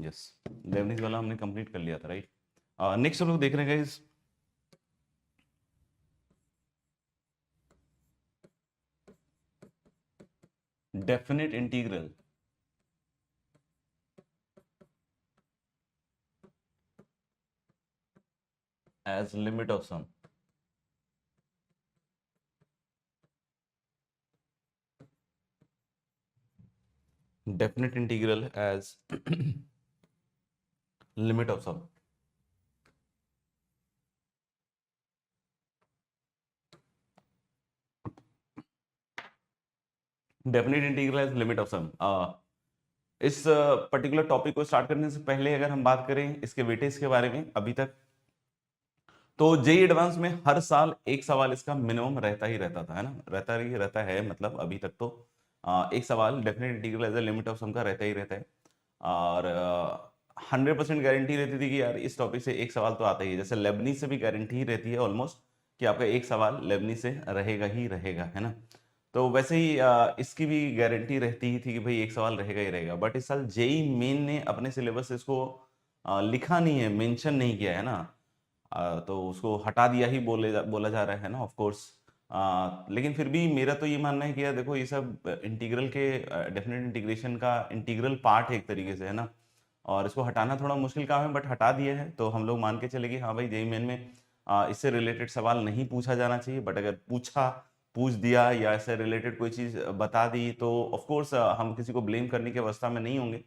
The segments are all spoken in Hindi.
यस, लेबनीज वाला हमने कंप्लीट कर लिया था, राइट। नेक्स्ट हम लोग देख रहे हैं guys, definite integral as limit of sum. Definite integral as limit of sum. Definite integral as limit of sum. इस पर्टिकुलर टॉपिक को स्टार्ट करने से पहले अगर हम बात करें इसके वेटेज के बारे में, अभी तक तो जेई एडवांस में हर साल एक सवाल इसका मिनिमम रहता ही रहता था, है ना, रहता है, मतलब अभी तक तो एक सवाल definite integral as a limit of sum का रहता ही रहता है। और 100% गारंटी रहती थी कि यार इस टॉपिक से एक सवाल तो आता ही है, जैसे लेबनीज से भी गारंटी ही रहती है ऑलमोस्ट कि आपका एक सवाल लेबनीज से रहेगा ही रहेगा, है ना। तो वैसे ही इसकी भी गारंटी रहती ही थी कि भाई एक सवाल रहेगा ही रहेगा। बट इस साल जेई मेन ने अपने सिलेबस से इसको लिखा नहीं है, मेंशन नहीं किया है ना, तो उसको हटा दिया ही बोला जा रहा है ना, ऑफ कोर्स। लेकिन फिर भी मेरा तो ये मानना है कि यार देखो, ये सब इंटीग्रल के डेफिनेट इंटीग्रेशन का इंटीग्रल पार्ट है एक तरीके से, है ना, और इसको हटाना थोड़ा मुश्किल काम है, बट हटा दिया है तो हम लोग मान के चले कि हाँ भाई जेईई मेन में इससे रिलेटेड सवाल नहीं पूछा जाना चाहिए। बट अगर पूछ दिया या इससे रिलेटेड कोई चीज़ बता दी तो ऑफ कोर्स हम किसी को ब्लेम करने की अवस्था में नहीं होंगे।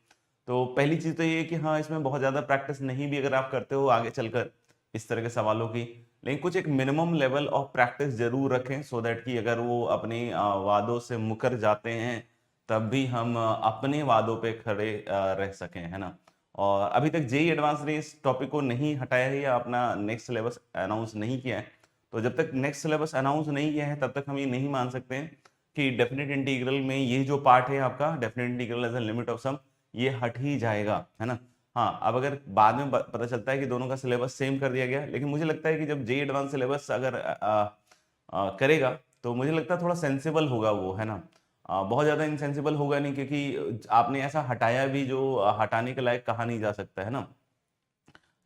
तो पहली चीज़ तो ये है कि हाँ, इसमें बहुत ज़्यादा प्रैक्टिस नहीं भी अगर आप करते हो आगे चलकर इस तरह के सवालों की, लेकिन कुछ एक मिनिमम लेवल ऑफ प्रैक्टिस जरूर रखें, सो दैट कि अगर वो अपने वादों से मुकर जाते हैं तब भी हम अपने वादों पे खड़े रह सकें, है ना। और अभी तक जेई एडवांस ने इस टॉपिक को नहीं हटाया है या अपना नेक्स्ट सिलेबस अनाउंस नहीं किया है। तो जब तक नेक्स्ट सिलेबस अनाउंस नहीं किया है तब तक हम ये नहीं मान सकते हैं कि डेफिनेट इंटीग्रल में ये जो पार्ट है आपका definite integral as a limit of sum, ये हट ही जाएगा, है ना। हाँ, अब अगर बाद में पता चलता है कि दोनों का सिलेबस सेम कर दिया गया, लेकिन मुझे लगता है कि जब जेई एडवांस सिलेबस अगर करेगा तो मुझे लगता है थोड़ा सेंसिबल होगा वो, है ना। बहुत ज़्यादा इनसेंसिबल होगा नहीं, क्योंकि आपने ऐसा हटाया भी जो हटाने के लायक कहा नहीं जा सकता, है ना।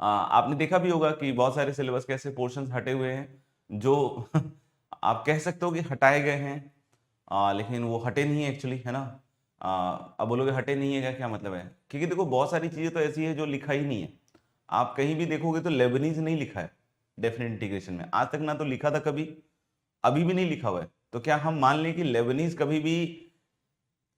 आपने देखा भी होगा कि बहुत सारे सिलेबस के ऐसे पोर्शंस हटे हुए हैं जो आप कह सकते हो कि हटाए गए हैं, लेकिन वो हटे नहीं है एक्चुअली, है ना। अब बोलोगे हटे नहीं है क्या मतलब है, क्योंकि देखो बहुत सारी चीज़ें तो ऐसी है जो लिखा ही नहीं है। आप कहीं भी देखोगे तो लेबनीज नहीं लिखा है डेफिनेट इंटीग्रेशन में आज तक, ना तो लिखा था कभी, अभी भी नहीं लिखा हुआ है। तो क्या हम मान लें कि लेबनीज कभी भी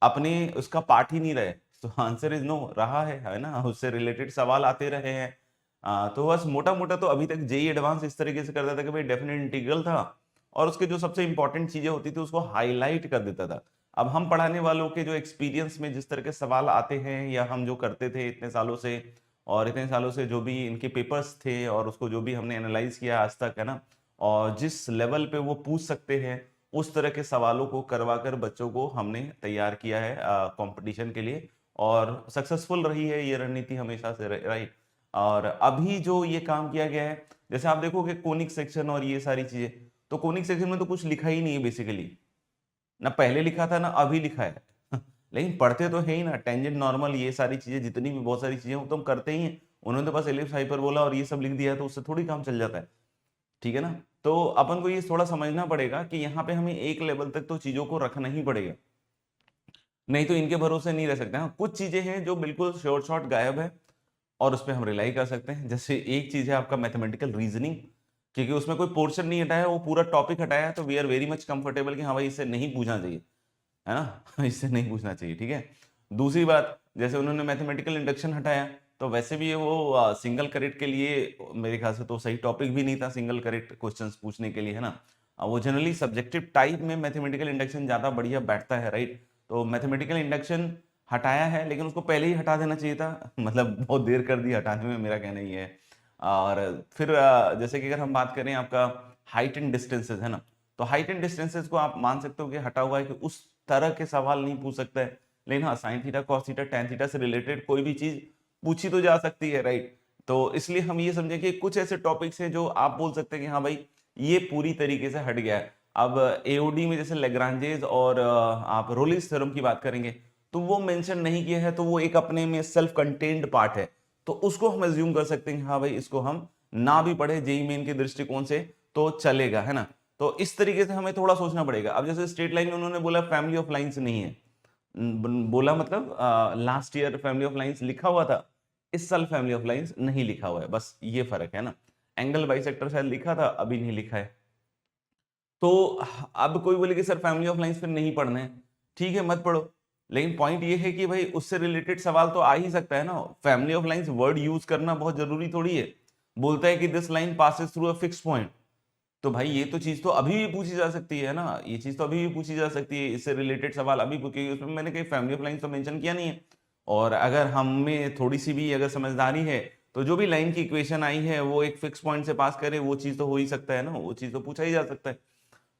अपने उसका पार्ट ही नहीं रहे? तो आंसर इज नो, रहा है ना, उससे रिलेटेड सवाल आते रहे हैं। तो बस मोटा मोटा तो अभी तक जेई एडवांस इस तरीके से करता था कि भाई डेफिनेट इंटीग्रल था और उसके जो सबसे इंपॉर्टेंट चीजें होती थी उसको हाईलाइट कर देता था। अब हम पढ़ाने वालों के जो एक्सपीरियंस में जिस तरह के सवाल आते हैं या हम जो करते थे इतने सालों से, और इतने सालों से जो भी इनके पेपर्स थे और उसको जो भी हमने एनालाइज किया आज तक, है ना, और जिस लेवल पे वो पूछ सकते हैं उस तरह के सवालों को करवाकर बच्चों को हमने तैयार किया है कंपटीशन के लिए, और सक्सेसफुल रही है ये रणनीति हमेशा से, राइट। और अभी जो ये काम किया गया है, जैसे आप देखोगे कोनिक सेक्शन और ये सारी चीजें, तो कोनिक सेक्शन में तो कुछ लिखा ही नहीं है बेसिकली, ना पहले लिखा था ना अभी लिखा है लेकिन पढ़ते तो है ही ना, टेंजेंट नॉर्मल ये सारी चीजें, जितनी भी बहुत सारी चीजें वो तो हम करते ही हैं। उन्होंने तो बस एलिप्स हाइपरबोला और ये सब लिख दिया है तो उससे थोड़ी काम चल जाता है, ठीक है ना। तो अपन को ये थोड़ा समझना पड़ेगा कि यहाँ पे हमें एक लेवल तक तो चीजों को रखना ही पड़ेगा, नहीं तो इनके भरोसे नहीं रह सकते। हाँ, कुछ चीजें हैं जो बिल्कुल शॉर्ट शॉर्ट गायब है और उस पर हम रिलाई कर सकते हैं। जैसे एक चीज है आपका मैथमेटिकल रीजनिंग, क्योंकि उसमें कोई पोर्शन नहीं हटाया, वो पूरा टॉपिक हटाया है, तो we are very much comfortable कि हाँ भाई इससे नहीं पूछना चाहिए, है ना इससे नहीं पूछना चाहिए, ठीक है। दूसरी बात, जैसे उन्होंने मैथमेटिकल इंडक्शन हटाया, तो वैसे भी ये वो सिंगल करेक्ट के लिए मेरे ख्याल से तो सही टॉपिक भी नहीं था सिंगल करेक्ट क्वेश्चंस पूछने के लिए, है ना। वो जनरली सब्जेक्टिव टाइप में मैथमेटिकल इंडक्शन ज्यादा बढ़िया बैठता है, राइट। तो मैथमेटिकल इंडक्शन हटाया है, लेकिन उसको पहले ही हटा देना चाहिए था मतलब बहुत देर कर दी हटाने में, मेरा कहना ये है। और फिर जैसे कि अगर हम बात करें आपका हाइट एंड डिस्टेंसेस, है ना, तो हाइट एंड डिस्टेंसेस को आप मान सकते हो कि हटा हुआ है कि उस तरह के सवाल नहीं पूछ सकता है। लेकिन हाँ, sine theta cos theta tan theta से रिलेटेड कोई भी चीज पूछी तो जा सकती है, राइट। तो इसलिए हम ये समझे कि कुछ ऐसे टॉपिक्स हैं जो आप बोल सकते हैं कि हाँ भाई ये पूरी तरीके से हट गया है। अब एओडी में जैसे लेग्रांजेस और आप रोलिस थ्योरम की बात करेंगे, तो वो मेंशन नहीं किया है, तो वो एक अपने में सेल्फ कंटेन्ड पार्ट है, तो उसको हम एज्यूम कर सकते हैं हाँ भाई इसको हम ना भी पढ़े जेई मेन के दृष्टिकोण से तो चलेगा, है ना। तो इस तरीके से हमें थोड़ा सोचना पड़ेगा। अब जैसे स्ट्रेट लाइन में उन्होंने बोला फैमिली ऑफ लाइंस नहीं है, बोला मतलब last year family of lines लिखा हुआ था, इस साल फैमिली ऑफ लाइंस नहीं लिखा हुआ है, बस ये फर्क है ना। एंगल बाइसेक्टर शायद लिखा था, अभी नहीं लिखा है। तो अब कोई बोले कि सर फैमिली ऑफ लाइंस फिर नहीं पढ़ना है, ठीक है मत पढ़ो, लेकिन पॉइंट ये है कि भाई उससे रिलेटेड सवाल तो आ ही सकता है ना। Family of lines word use करना बहुत जरूरी थोड़ी है। बोलता है कि this line passes through a fix point, तो भाई ये तो चीज तो अभी भी पूछी जा सकती है ना, ये चीज तो अभी भी पूछी जा सकती है, इससे रिलेटेड सवाल अभी, क्योंकि उसमें मैंने कहीं फैमिली ऑफ लाइंस तो मेंशन किया नहीं है। और अगर हमें थोड़ी सी भी अगर समझदारी है तो जो भी लाइन की इक्वेशन आई है वो एक फिक्स पॉइंट से पास करे, वो चीज तो हो ही सकता है ना, वो चीज तो पूछा ही जा सकता है।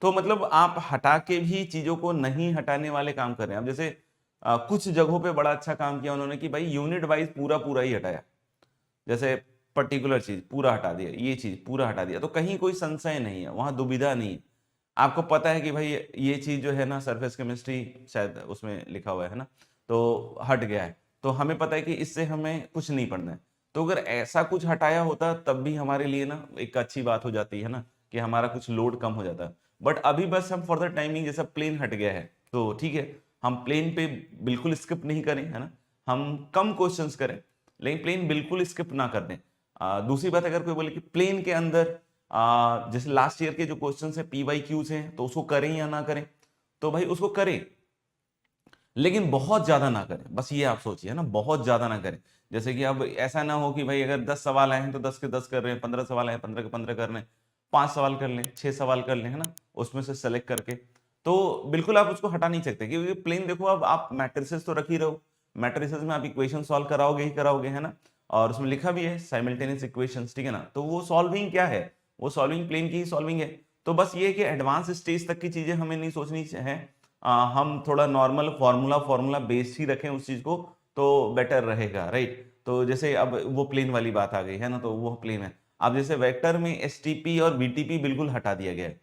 तो मतलब आप हटा के भी चीजों को नहीं हटाने वाले काम कर रहे हैं। अब जैसे कुछ जगहों पे बड़ा अच्छा काम किया उन्होंने कि भाई यूनिट वाइज पूरा पूरा ही हटाया, जैसे पर्टिकुलर चीज पूरा हटा दिया, ये चीज पूरा हटा दिया, तो कहीं कोई संशय नहीं है, वहां दुविधा नहीं है। आपको पता है कि भाई ये चीज जो है ना सरफेस केमिस्ट्री शायद उसमें लिखा हुआ है ना, तो हट गया है, तो हमें पता है कि इससे हमें कुछ नहीं पढ़ना है। तो अगर ऐसा कुछ हटाया होता तब भी हमारे लिए ना एक अच्छी बात हो जाती है ना, कि हमारा कुछ लोड कम हो जाता। बट अभी बस हम फॉर द टाइमिंग जैसा प्लेन हट गया है तो ठीक है, हम प्लेन पे बिल्कुल स्किप नहीं करें, है ना, हम कम क्वेश्चंस करें लेकिन प्लेन बिल्कुल स्किप ना कर दें। दूसरी बात, अगर कोई बोले कि प्लेन के अंदर जैसे लास्ट ईयर के जो क्वेश्चन है PYQs हैं तो उसको करें या ना करें, तो भाई उसको करें लेकिन बहुत ज्यादा ना करें, बस ये आप सोचिए ना, बहुत ज्यादा ना करें। जैसे कि अब ऐसा ना हो कि भाई अगर 10 सवाल आए हैं तो 10 के 10 कर रहे हैं, 15 सवाल आए हैं 15 के 15 कर रहे हैं, 5 सवाल कर लें, 6 सवाल कर लें, है ना, उसमें से सेलेक्ट करके। तो बिल्कुल आप उसको हटा नहीं सकते, क्योंकि प्लेन देखो अब आप मैट्रिसेस तो रख ही रहो, मैट्रिसेस में आप इक्वेशन सॉल्व कराओगे ही कराओगे, है ना, और उसमें लिखा भी है साइमल्टेनियस इक्वेशंस, ठीक है ना। तो वो सॉल्विंग क्या है, वो सॉल्विंग प्लेन की ही सॉल्विंग है। तो बस ये है कि एडवांस स्टेज तक की चीजें हमें नहीं सोचनी है, हम थोड़ा नॉर्मल फॉर्मूला फॉर्मूला बेस्ड ही रखें उस चीज को, तो बेटर रहेगा, राइट। तो जैसे अब वो प्लेन वाली बात आ गई है ना, तो वो प्लेन है। अब जैसे वेक्टर में एसटीपी और वीटीपी बिल्कुल हटा दिया गया है,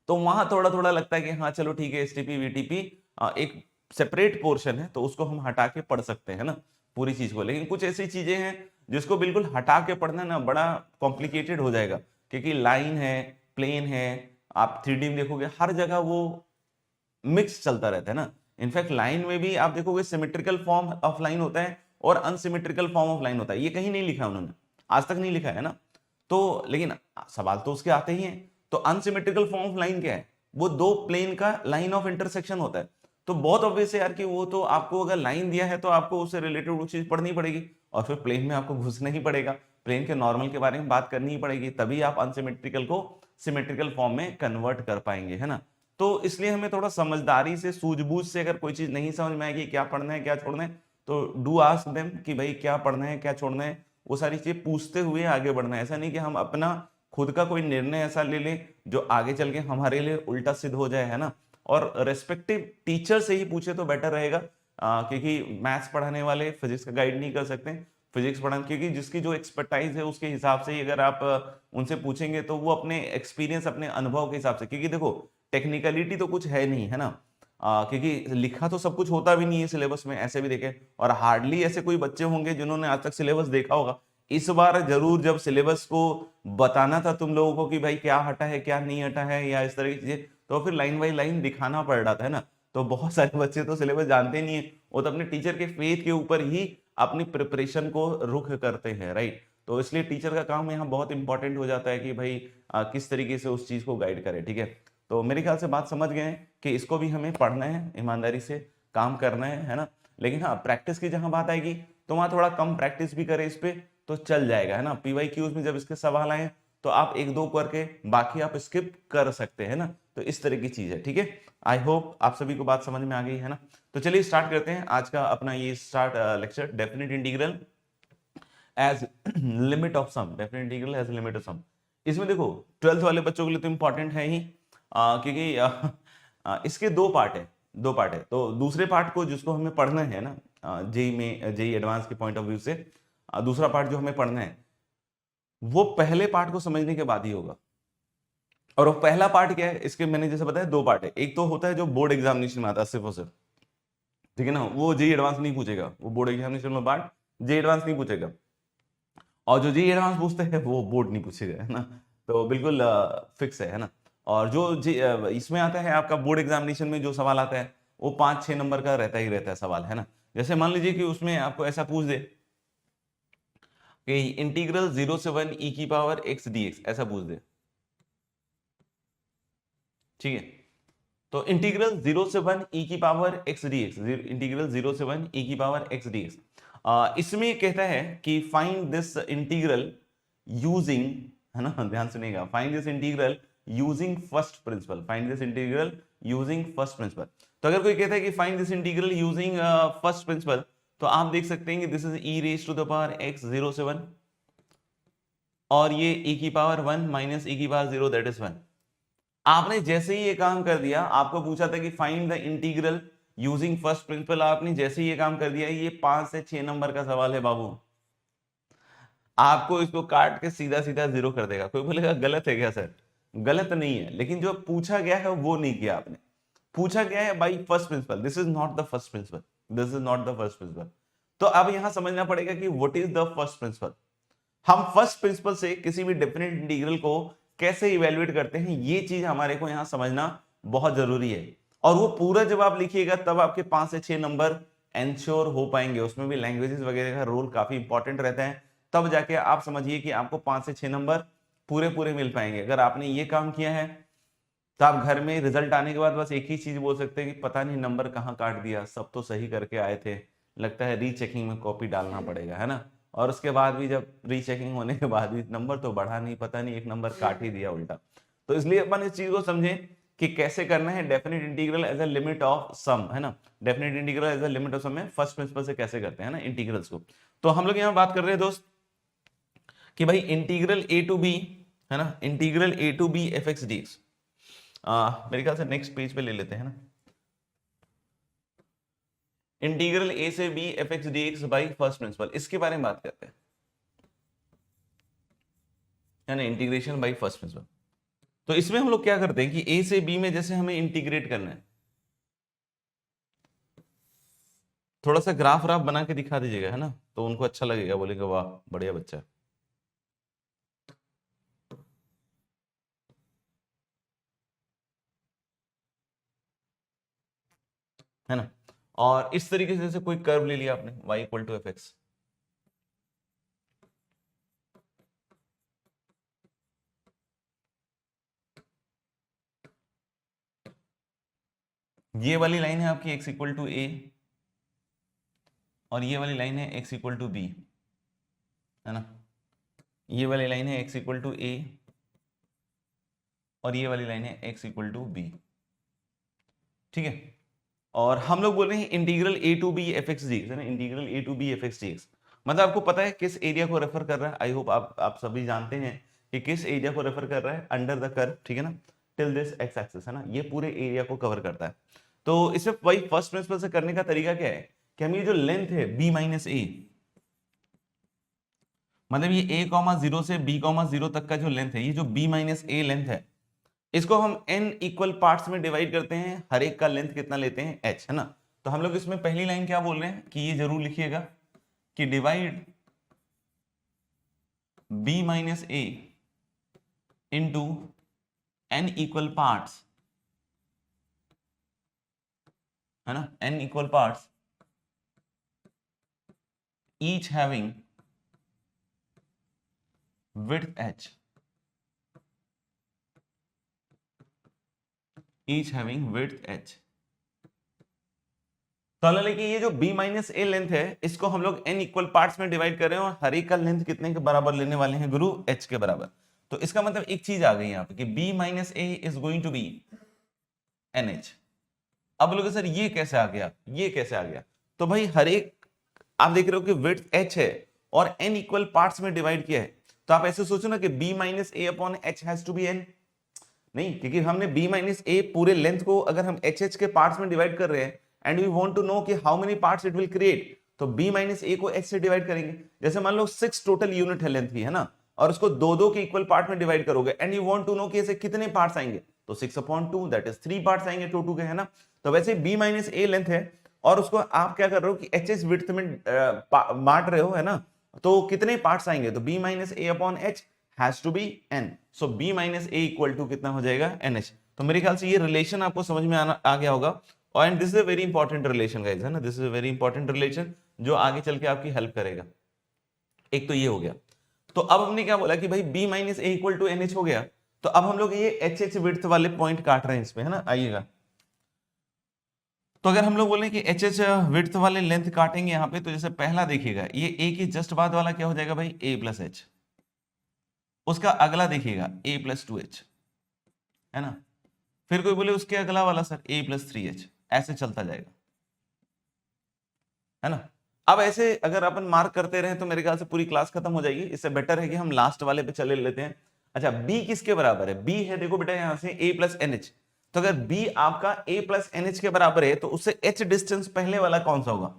तो वहां थोड़ा थोड़ा लगता है कि हाँ चलो ठीक है, एसटीपी वीटीपी एक सेपरेट पोर्शन है तो उसको हम हटा के पढ़ सकते हैं ना पूरी चीज को। लेकिन कुछ ऐसी चीजें हैं जिसको बिल्कुल हटा के पढ़ना ना बड़ा कॉम्प्लिकेटेड हो जाएगा, क्योंकि लाइन है, प्लेन है, आप 3D में देखोगे हर जगह वो मिक्स चलता रहता है ना। इनफैक्ट लाइन में भी आप देखोगे सिमेट्रिकल फॉर्म ऑफ लाइन होता है और अनसिमेट्रिकल फॉर्म ऑफ लाइन होता है, ये कहीं नहीं लिखा उन्होंने, आज तक नहीं लिखा है ना। तो लेकिन सवाल तो उसके आते ही हैं। तो अनसिमेट्रिकल फॉर्म ऑफ लाइन क्या है, वो दो प्लेन का लाइन ऑफ इंटरसेक्शन होता है। तो बहुत ऑब्वियस है यार कि वो तो आपको अगर लाइन दिया है तो आपको उससे रिलेटेड वो चीज पढ़नी पड़ेगी, और फिर प्लेन में आपको घुसना ही पड़ेगा, प्लेन के नॉर्मल के बारे में बात करनी ही पड़ेगी, तभी आप अनसिमेट्रिकल को सिमेट्रिकल फॉर्म में कन्वर्ट कर पाएंगे, है ना। तो इसलिए हमें थोड़ा समझदारी से सूझबूझ से अगर कोई चीज नहीं समझ में आएगी क्या पढ़ना है क्या छोड़ना है, तो डू आस्क देम कि भाई क्या पढ़ना है क्या छोड़ना है, वो सारी चीज पूछते हुए आगे बढ़ना है। ऐसा नहीं कि हम अपना खुद का कोई निर्णय ऐसा ले लें जो आगे चल के हमारे लिए उल्टा सिद्ध हो जाए, है ना। और रेस्पेक्टिव टीचर से ही पूछे तो बेटर रहेगा, क्योंकि मैथ्स पढ़ाने वाले फिजिक्स का गाइड नहीं कर सकते, फिजिक्स पढ़ाने क्योंकि जिसकी जो एक्सपर्टाइज है उसके हिसाब से ही अगर आप उनसे पूछेंगे तो वो अपने एक्सपीरियंस अपने अनुभव के हिसाब से, क्योंकि देखो टेक्निकलिटी तो कुछ है नहीं, है ना, क्योंकि लिखा तो सब कुछ होता भी नहीं है सिलेबस में ऐसे भी देखे, और हार्डली ऐसे कोई बच्चे होंगे जिन्होंने आज तक सिलेबस देखा होगा। इस बार जरूर जब सिलेबस को बताना था तुम लोगों को कि भाई क्या हटा है क्या नहीं हटा है या इस तरह की चीजें, तो फिर लाइन बाई लाइन दिखाना पड़ रहा था, है ना। तो बहुत सारे बच्चे तो सिलेबस जानते नहीं है, वो तो अपने टीचर के फेथ के ऊपर ही अपनी प्रिपरेशन को रुख करते हैं, राइट। तो इसलिए टीचर का काम यहाँ बहुत इंपॉर्टेंट हो जाता है कि भाई किस तरीके से उस चीज को गाइड करे, ठीक है। तो मेरे ख्याल से बात समझ गए हैं कि इसको भी हमें पढ़ना है, ईमानदारी से काम करना है ना। लेकिन हाँ प्रैक्टिस की जहां बात आएगी तो वहां थोड़ा कम प्रैक्टिस भी करे इस पे तो चल जाएगा, है ना। PYQs में जब इसके सवाल आए तो आप एक दो करके बाकी आप स्किप कर सकते हैं ना। तो इस तरह की चीज है, ठीक है। आई होप आप सभी को बात समझ में आ गई है ना। तो चलिए स्टार्ट करते हैं आज का अपना ये start lecture, definite integral as limit of sum, definite integral as limit of sum. इसमें देखो 12th वाले बच्चों के लिए तो इंपॉर्टेंट है ही, क्योंकि इसके दो पार्ट है, दो पार्ट है। तो दूसरे पार्ट को जिसको हमें पढ़ना है ना जेई में, जेई एडवांस के पॉइंट ऑफ व्यू से, दूसरा पार्ट जो हमें पढ़ना है वो पहले पार्ट को समझने के बाद ही होगा। और वो पहला पार्ट क्या है, इसके मैंने जैसे बताया दो पार्ट है, एक तो होता है जो बोर्ड एग्जामिनेशन में आता है सिर्फ और सिर्फ, ठीक है ना, वो जेई एडवांस नहीं पूछेगा, वो बोर्ड एग्जामिनेशन में बात जेई एडवांस नहीं पूछेगा, और जो जेई एडवांस पूछते हैं वो बोर्ड नहीं पूछेगा, है ना। तो बिल्कुल फिक्स है ना। और जो इसमें आता है आपका बोर्ड एग्जामिनेशन में जो सवाल आता है वो 5-6 नंबर का रहता ही रहता है सवाल, है ना। जैसे मान लीजिए कि उसमें आपको ऐसा पूछ दे कि इंटीग्रल 0 से 1 e की पावर x dx, ऐसा पूछ दे, ठीक है। तो इंटीग्रल 0 से 1 e की पावर x dx, इंटीग्रल 0 से 1 e की पावर x dx, इसमें कहता है कि फाइंड दिस इंटीग्रल यूजिंग, है ना, ध्यान सुनिएगा, find this integral using first principle, find this integral using first principle. तो अगर कोई कहता है कि find this integral using first principle, तो आप देख सकते हैं कि this is e raise to the power x 0 से 1, और ये e की पावर 1 माइनस e की पावर 0 दैट इज 1। आपने जैसे ही ये काम कर दिया, आपको पूछा था कि find the integral using first principal, आपने जैसे ही ये काम कर दिया, ये 5 से 6 नंबर का सवाल है बाबू। आपको इसको काट के सीधा सीधा 0 कर देगा। कोई बोलेगा गलत है क्या सर? गलत नहीं है, लेकिन जो पूछा गया है वो नहीं किया आपने। पूछा गया है by first principal, this is not the first principle, this is not the first principle. तो अब यहां समझना पड़ेगा कि what is the first principle. हम फर्स्ट प्रिंसिपल से किसी भी डेफिनेट इंटीग्रल को कैसे इवेल्युएट करते हैं, ये चीज हमारे को यहां समझना बहुत जरूरी है। और वो पूरा जब आप लिखिएगा तब आपके 5 से 6 नंबर एंश्योर हो पाएंगे। उसमें भी लैंग्वेजेस वगैरह का रोल काफी इंपॉर्टेंट रहता है, तब जाके आप समझिए कि आपको 5 से 6 नंबर पूरे पूरे मिल पाएंगे। अगर आपने ये काम किया है तो आप घर में रिजल्ट आने के बाद बस एक ही चीज बोल सकते हैं कि पता नहीं नंबर कहाँ काट दिया, सब तो सही करके आए थे, लगता है रीचेकिंग में कॉपी डालना पड़ेगा, है ना। और उसके बाद भी जब रीचेकिंग होने के बाद भी नंबर तो बढ़ा नहीं, पता नहीं एक नंबर काट ही दिया उल्टा। तो इसलिए अपन इस चीज को समझें कि कैसे करना है definite integral as a limit of sum, है ना। Definite integral as a limit of sum में फर्स्ट प्रिंसिपल से कैसे करते हैं ना इंटीग्रल्स को। तो हम लोग यहाँ बात कर रहे हैं दोस्त कि भाई इंटीग्रल ए टू बी, है ना, integral a to b f x d x. मेरे ख्याल से नेक्स्ट पेज पे ले लेते हैं ना, इंटीग्रल ए से b f x d x by first principle, इसके बारे में बात करते हैं, है ना, इंटीग्रेशन बाई फर्स्ट प्रिंसिपल। तो इसमें हम लोग क्या करते हैं कि ए से बी में जैसे हमें इंटीग्रेट करना है, थोड़ा सा ग्राफ व्राफ बना के दिखा दीजिएगा, है ना, तो उनको अच्छा लगेगा, बोलेगा वाह बढ़िया बच्चा। है ना। और इस तरीके से जैसे कोई कर्व ले लिया आपने y equal to f x, ये वाली लाइन है आपकी x इक्वल टू ए, और ये वाली लाइन है x इक्वल टू बी, है ना। ये वाली लाइन है x इक्वल टू ए, और ये वाली लाइन है x इक्वल टू बी, ठीक है। और हम लोग बोल रहे हैं integral a to b f x d x, है ना, integral a to b f x d x. मतलब आपको पता है किस एरिया को रेफर कर रहा है, आई होप आप सभी जानते हैं कि किस एरिया को रेफर कर रहा है, अंडर द कर्व, ठीक है ना, टिल दिस एक्स एक्सिस, है ना, ये पूरे एरिया को कवर करता है। तो इसमें वही फर्स्ट प्रिंसिपल से करने का तरीका क्या है कि हम ये जो लेंथ है बी माइनस ए, मतलब ये a कॉमा 0 से b कॉमा 0 तक का जो लेंथ है, ये जो b माइनस ए लेंथ है, इसको हम n इक्वल पार्ट्स में डिवाइड करते हैं, हर एक का लेंथ कितना लेते हैं h, है ना। तो हम लोग इसमें पहली लाइन क्या बोल रहे हैं कि ये जरूर लिखिएगा कि डिवाइड b माइनस ए इंटू n इक्वल पार्ट्स, है ना, n equal parts each having width h, each having width h। तो लेकिन ये जो b माइनस ए लेंथ है, इसको हम लोग n इक्वल पार्ट्स में डिवाइड कर रहे हैं, और हर एक का लेंथ कितने के बराबर लेने वाले हैं गुरु? h के बराबर। तो इसका मतलब एक चीज आ गई यहाँ पे कि b minus a is going to be nh। अब बोलोगे सर ये कैसे आ गया, ये कैसे आ गया? तो भाई हर एक आप देख रहे हो कि विड्थ h है और n इक्वल पार्ट्स में डिवाइड किया है, तो आप ऐसे सोचो ना कि b minus a upon h has to be n। नहीं, क्योंकि हमने b माइनस ए पूरे लेंथ को अगर हम h के पार्ट्स में डिवाइड कर रहे हैं and we want to know कि how many parts it will create, तो b माइनस ए को h से डिवाइड करेंगे। जैसे मान लो 6 टोटल यूनिट है लेंथ की, है ना, और उसको दो दो के इक्वल पार्ट में डिवाइड करोगे and you want to know कि ऐसे कितने पार्ट्स आएंगे, तो 6/2 दैट इज 3 पार्ट्स आएंगे टोटल के, है ना। तो वैसे b माइनस ए लेंथ है, और उसको आप क्या कर रहे हो कि एच एच विड्थ में बांट रहे हो, है ना, तो कितने पार्ट्स आएंगे, तो b minus a upon h has to be n, so b minus a equal to कितना हो जाएगा nh। तो मेरे ख्याल से ये रिलेशन आपको समझ में आ गया होगा, और and this is a very important relation guys, है ना, this is a very important relation जो आगे चल के आपकी हेल्प करेगा। एक तो ये हो गया। तो अब हमने क्या बोला कि भाई b minus a equal to n h हो गया, तो अब हम लोग ये एच एच विड्थ वाले पॉइंट काट रहे हैं इसमें, है ना, आइएगा। तो अगर हम लोग बोले कि एच एच विड्थ वाले लेंथ काटेंगे यहाँ पे, तो जैसे पहला देखिएगा ये ए की जस्ट बाद वाला क्या हो जाएगा भाई, ए प्लस एच, उसका अगला देखिएगा ए प्लस टू एच, है ना, फिर कोई बोले उसके अगला वाला सर ए प्लस थ्री एच, ऐसे चलता जाएगा, है ना। अब ऐसे अगर अपन मार्क करते रहे तो मेरे ख्याल से पूरी क्लास खत्म हो जाएगी, इससे बेटर है कि हम लास्ट वाले पे चले लेते हैं। अच्छा b किसके बराबर है, b है देखो बेटा यहां से a प्लस एन एच, तो अगर b आपका a प्लस एन एच के बराबर है तो उससे h डिस्टेंस पहले वाला कौन सा होगा,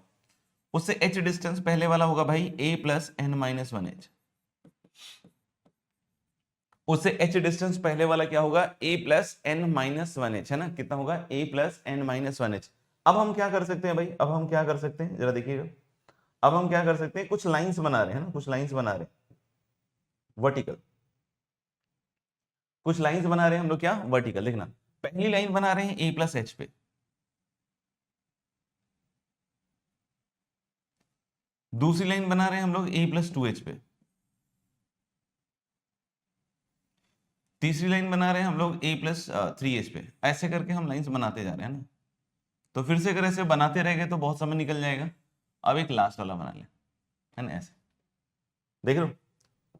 उससे h डिस्टेंस पहले वाला होगा भाई a plus n minus one h, उससे h डिस्टेंस पहले वाला क्या होगा, a plus n minus one h, है ना, कितना होगा a plus n minus one h. अब हम क्या कर सकते हैं भाई, अब हम क्या कर सकते हैं जरा देखिएगा, अब हम क्या कर सकते हैं, कुछ लाइंस बना रहे हैं ना, कुछ लाइंस बना रहे हैं वर्टिकल, कुछ लाइंस बना रहे हैं हम लोग क्या वर्टिकल, देखना पहली लाइन बना रहे हैं a प्लस एच पे, दूसरी लाइन बना रहे हैं हम लोग a प्लस टू एच पे, तीसरी लाइन बना रहे हैं हम लोग a प्लस थ्री एच पे, ऐसे करके हम लाइंस बनाते जा रहे हैं ना। तो फिर से अगर ऐसे बनाते रहेंगे तो बहुत समय निकल जाएगा। अब एक लास्ट वाला बना ले, है ना, ऐसे देख लो।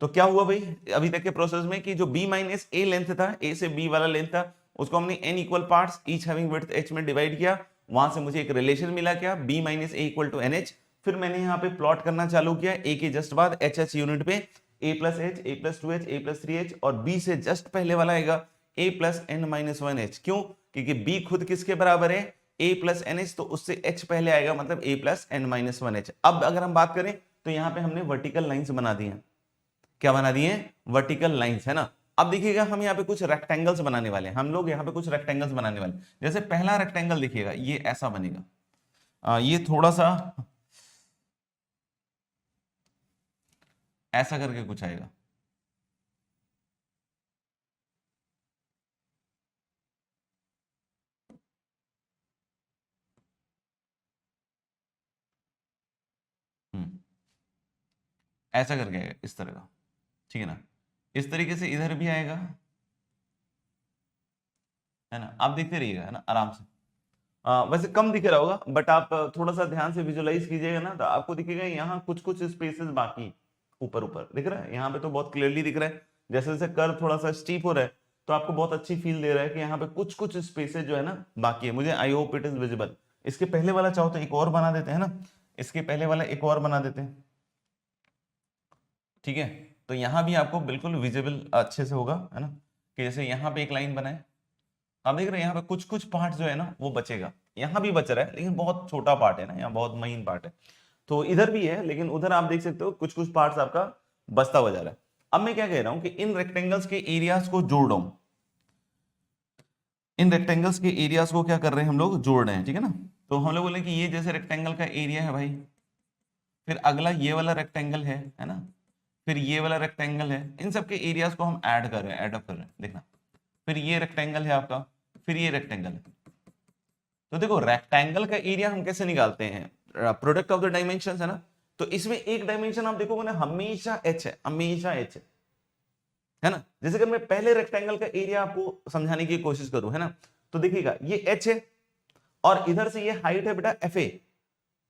तो क्या हुआ भाई अभी तक के प्रोसेस में कि जो b माइनस ए लेंथ था, a से b वाला लेंथ था, उसको हमने n equal parts each having width h में डिवाइड किया, वहां से मुझे एक रिलेशन मिला क्या, b minus a equal to n h. फिर मैंने यहाँ पे प्लॉट करना चालू किया, a के जस्ट बाद एच एच यूनिट पे a plus h, a plus two h, a plus three h, और b से जस्ट पहले वाला आएगा a plus n minus one h. क्यों, क्योंकि b खुद किसके बराबर है, a प्लस एन एच, तो उससे h पहले आएगा, मतलब a plus n minus one h. अब अगर हम बात करें तो यहाँ पे हमने वर्टिकल लाइंस बना दी हैं, क्या बना दिए, वर्टिकल लाइंस, है ना। अब देखिएगा हम यहाँ पे कुछ रेक्टेंगल्स बनाने वाले हैं, हम लोग यहाँ पे कुछ रेक्टेंगल्स बनाने वाले, जैसे पहला रेक्टेंगल देखिएगा ये ऐसा बनेगा, ये थोड़ा सा ऐसा करके कुछ आएगा, ऐसा करके आएगा इस तरह का, ठीक है ना। इस तरीके से इधर भी आएगा, है ना, आप देखते रहिएगा, है ना, आराम से। वैसे कम दिख रहा होगा, बट आप थोड़ा सा ध्यान से विजुलाइज कीजिएगा ना, तो आपको दिखेगा यहाँ कुछ कुछ स्पेसेस बाकी ऊपर ऊपर दिख रहा है, यहाँ पे तो बहुत क्लियरली दिख रहा है। जैसे जैसे कर्व थोड़ा सा स्टीप हो रहा है तो आपको बहुत अच्छी फील दे रहा है कि यहाँ पे कुछ कुछ स्पेसेस जो है ना बाकी है। मुझे आई होप इट इज विजिबल। इसके पहले वाला चाहो तो एक और बना देते हैं ना, इसके पहले वाला एक और बना देते हैं, ठीक है। तो यहाँ भी आपको बिल्कुल विजिबल अच्छे से होगा, है ना, कि जैसे यहाँ पे एक लाइन बनाए, आप देख रहे हैं यहाँ पे कुछ कुछ पार्ट जो है ना वो बचेगा, यहाँ भी बच रहा है लेकिन बहुत छोटा पार्ट है ना, यहाँ बहुत महीन पार्ट है। तो इधर भी है लेकिन उधर आप देख सकते हो कुछ कुछ पार्ट्स आपका बचता हुआ जा रहा है। अब मैं क्या कह रहा हूं कि इन रेक्टेंगल्स के एरियाज को जोड़ रहा हूं, इन रेक्टेंगल्स के एरियाज को क्या कर रहे हैं हम लोग, जोड़ रहे हैं, ठीक है ना। तो हम लोग बोले कि ये जैसे रेक्टेंगल का एरिया है भाई, फिर अगला ये वाला रेक्टेंगल है ना, फिर ये वाला रेक्टेंगल है, इन सब के एरियाज को हम ऐड कर रहे हैं, एड अप कर रहे हैं, देखना। फिर ये रेक्टेंगल है आपका, फिर ये रेक्टेंगल है। तो देखो रेक्टेंगल का एरिया हम कैसे निकालते हैं, प्रोडक्ट ऑफ द डायमेंशंस, है ना। तो इसमें एक डायमेंशन आप देखोगे ना हमेशा h है, हमेशा h है ना। जैसे कि मैं पहले रेक्टेंगल का एरिया आपको समझाने की कोशिश करूं, है ना, तो देखिएगा ये h है और इधर से ये हाइट है बेटा fa।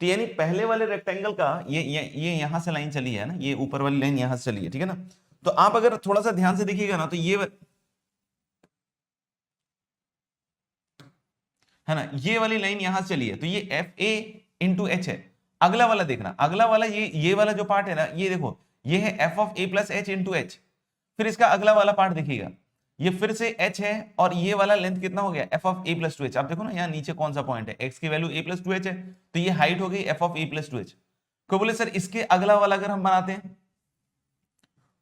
तो यानी पहले वाले रेक्टेंगल का ये यहां से लाइन चली है ना, ये ऊपर वाली लाइन यहां से चली है, ठीक है ना। तो आप अगर थोड़ा सा ध्यान से देखिएगा ना तो ये है ना, ये वाली लाइन यहां से चली है, तो ये एफ ए इंटू एच है। अगला वाला देखना, अगला वाला ये वाला जो पार्ट है ना, ये देखो ये है f of a plus H into H. फिर इसका अगला वाला पार्ट देखिएगा, ये फिर से एच है और ये वाला लेंथ कितना हो गया, F of a plus two H. आप देखो ना यहाँ नीचे कौन सा पॉइंट है, एक्स की वैल्यू ए प्लस टू एच है, तो ये हाइट हो गई F of a plus two H. को बोले सर इसके अगला वाला अगर हम बनाते हैं,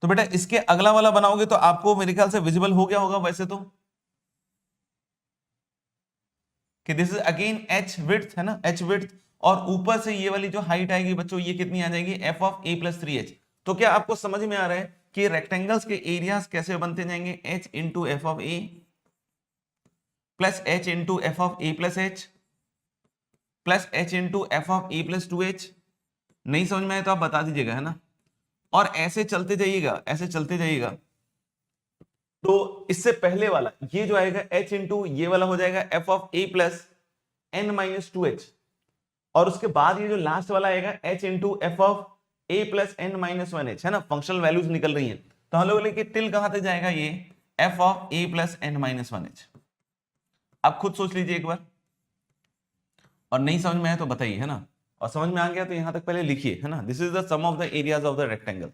तो बेटा इसके अगला वाला बनाओगे तो आपको मेरे ख्याल से विजिबल हो गया होगा वैसे तो, कि this is again H width है ना, एच विड्थ, और ऊपर से ये वाली जो हाइट आएगी बच्चों ये कितनी आ जाएगी, F of a plus 3h। तो क्या आपको समझ में आ रहा है कि रेक्टेंगल्स के एरियाज कैसे बनते जाएंगे, h into f of a plus h into f of a plus H plus h into f of a plus 2h। नहीं समझ में आए तो आप बता दीजिएगा, है ना। और ऐसे चलते जाइएगा, ऐसे चलते जाइएगा। तो इससे पहले वाला ये जो आएगा h इंटू ये वाला हो जाएगा f of a plus n minus 2h, और उसके बाद ये जो लास्ट वाला आएगा h into f of a plus n minus 1h, है ना। फंक्शनल वैल्यूज निकल रही हैं, तो हम लोग लेके टिल कहां तक जाएगा, ये f of a plus n minus 1h। आप खुद सोच लीजिए एक बार, और नहीं समझ में आया तो बताइए, है ना। और समझ में आ गया तो यहां तक पहले लिखिए, है ना। This is the sum of the areas of the rectangle.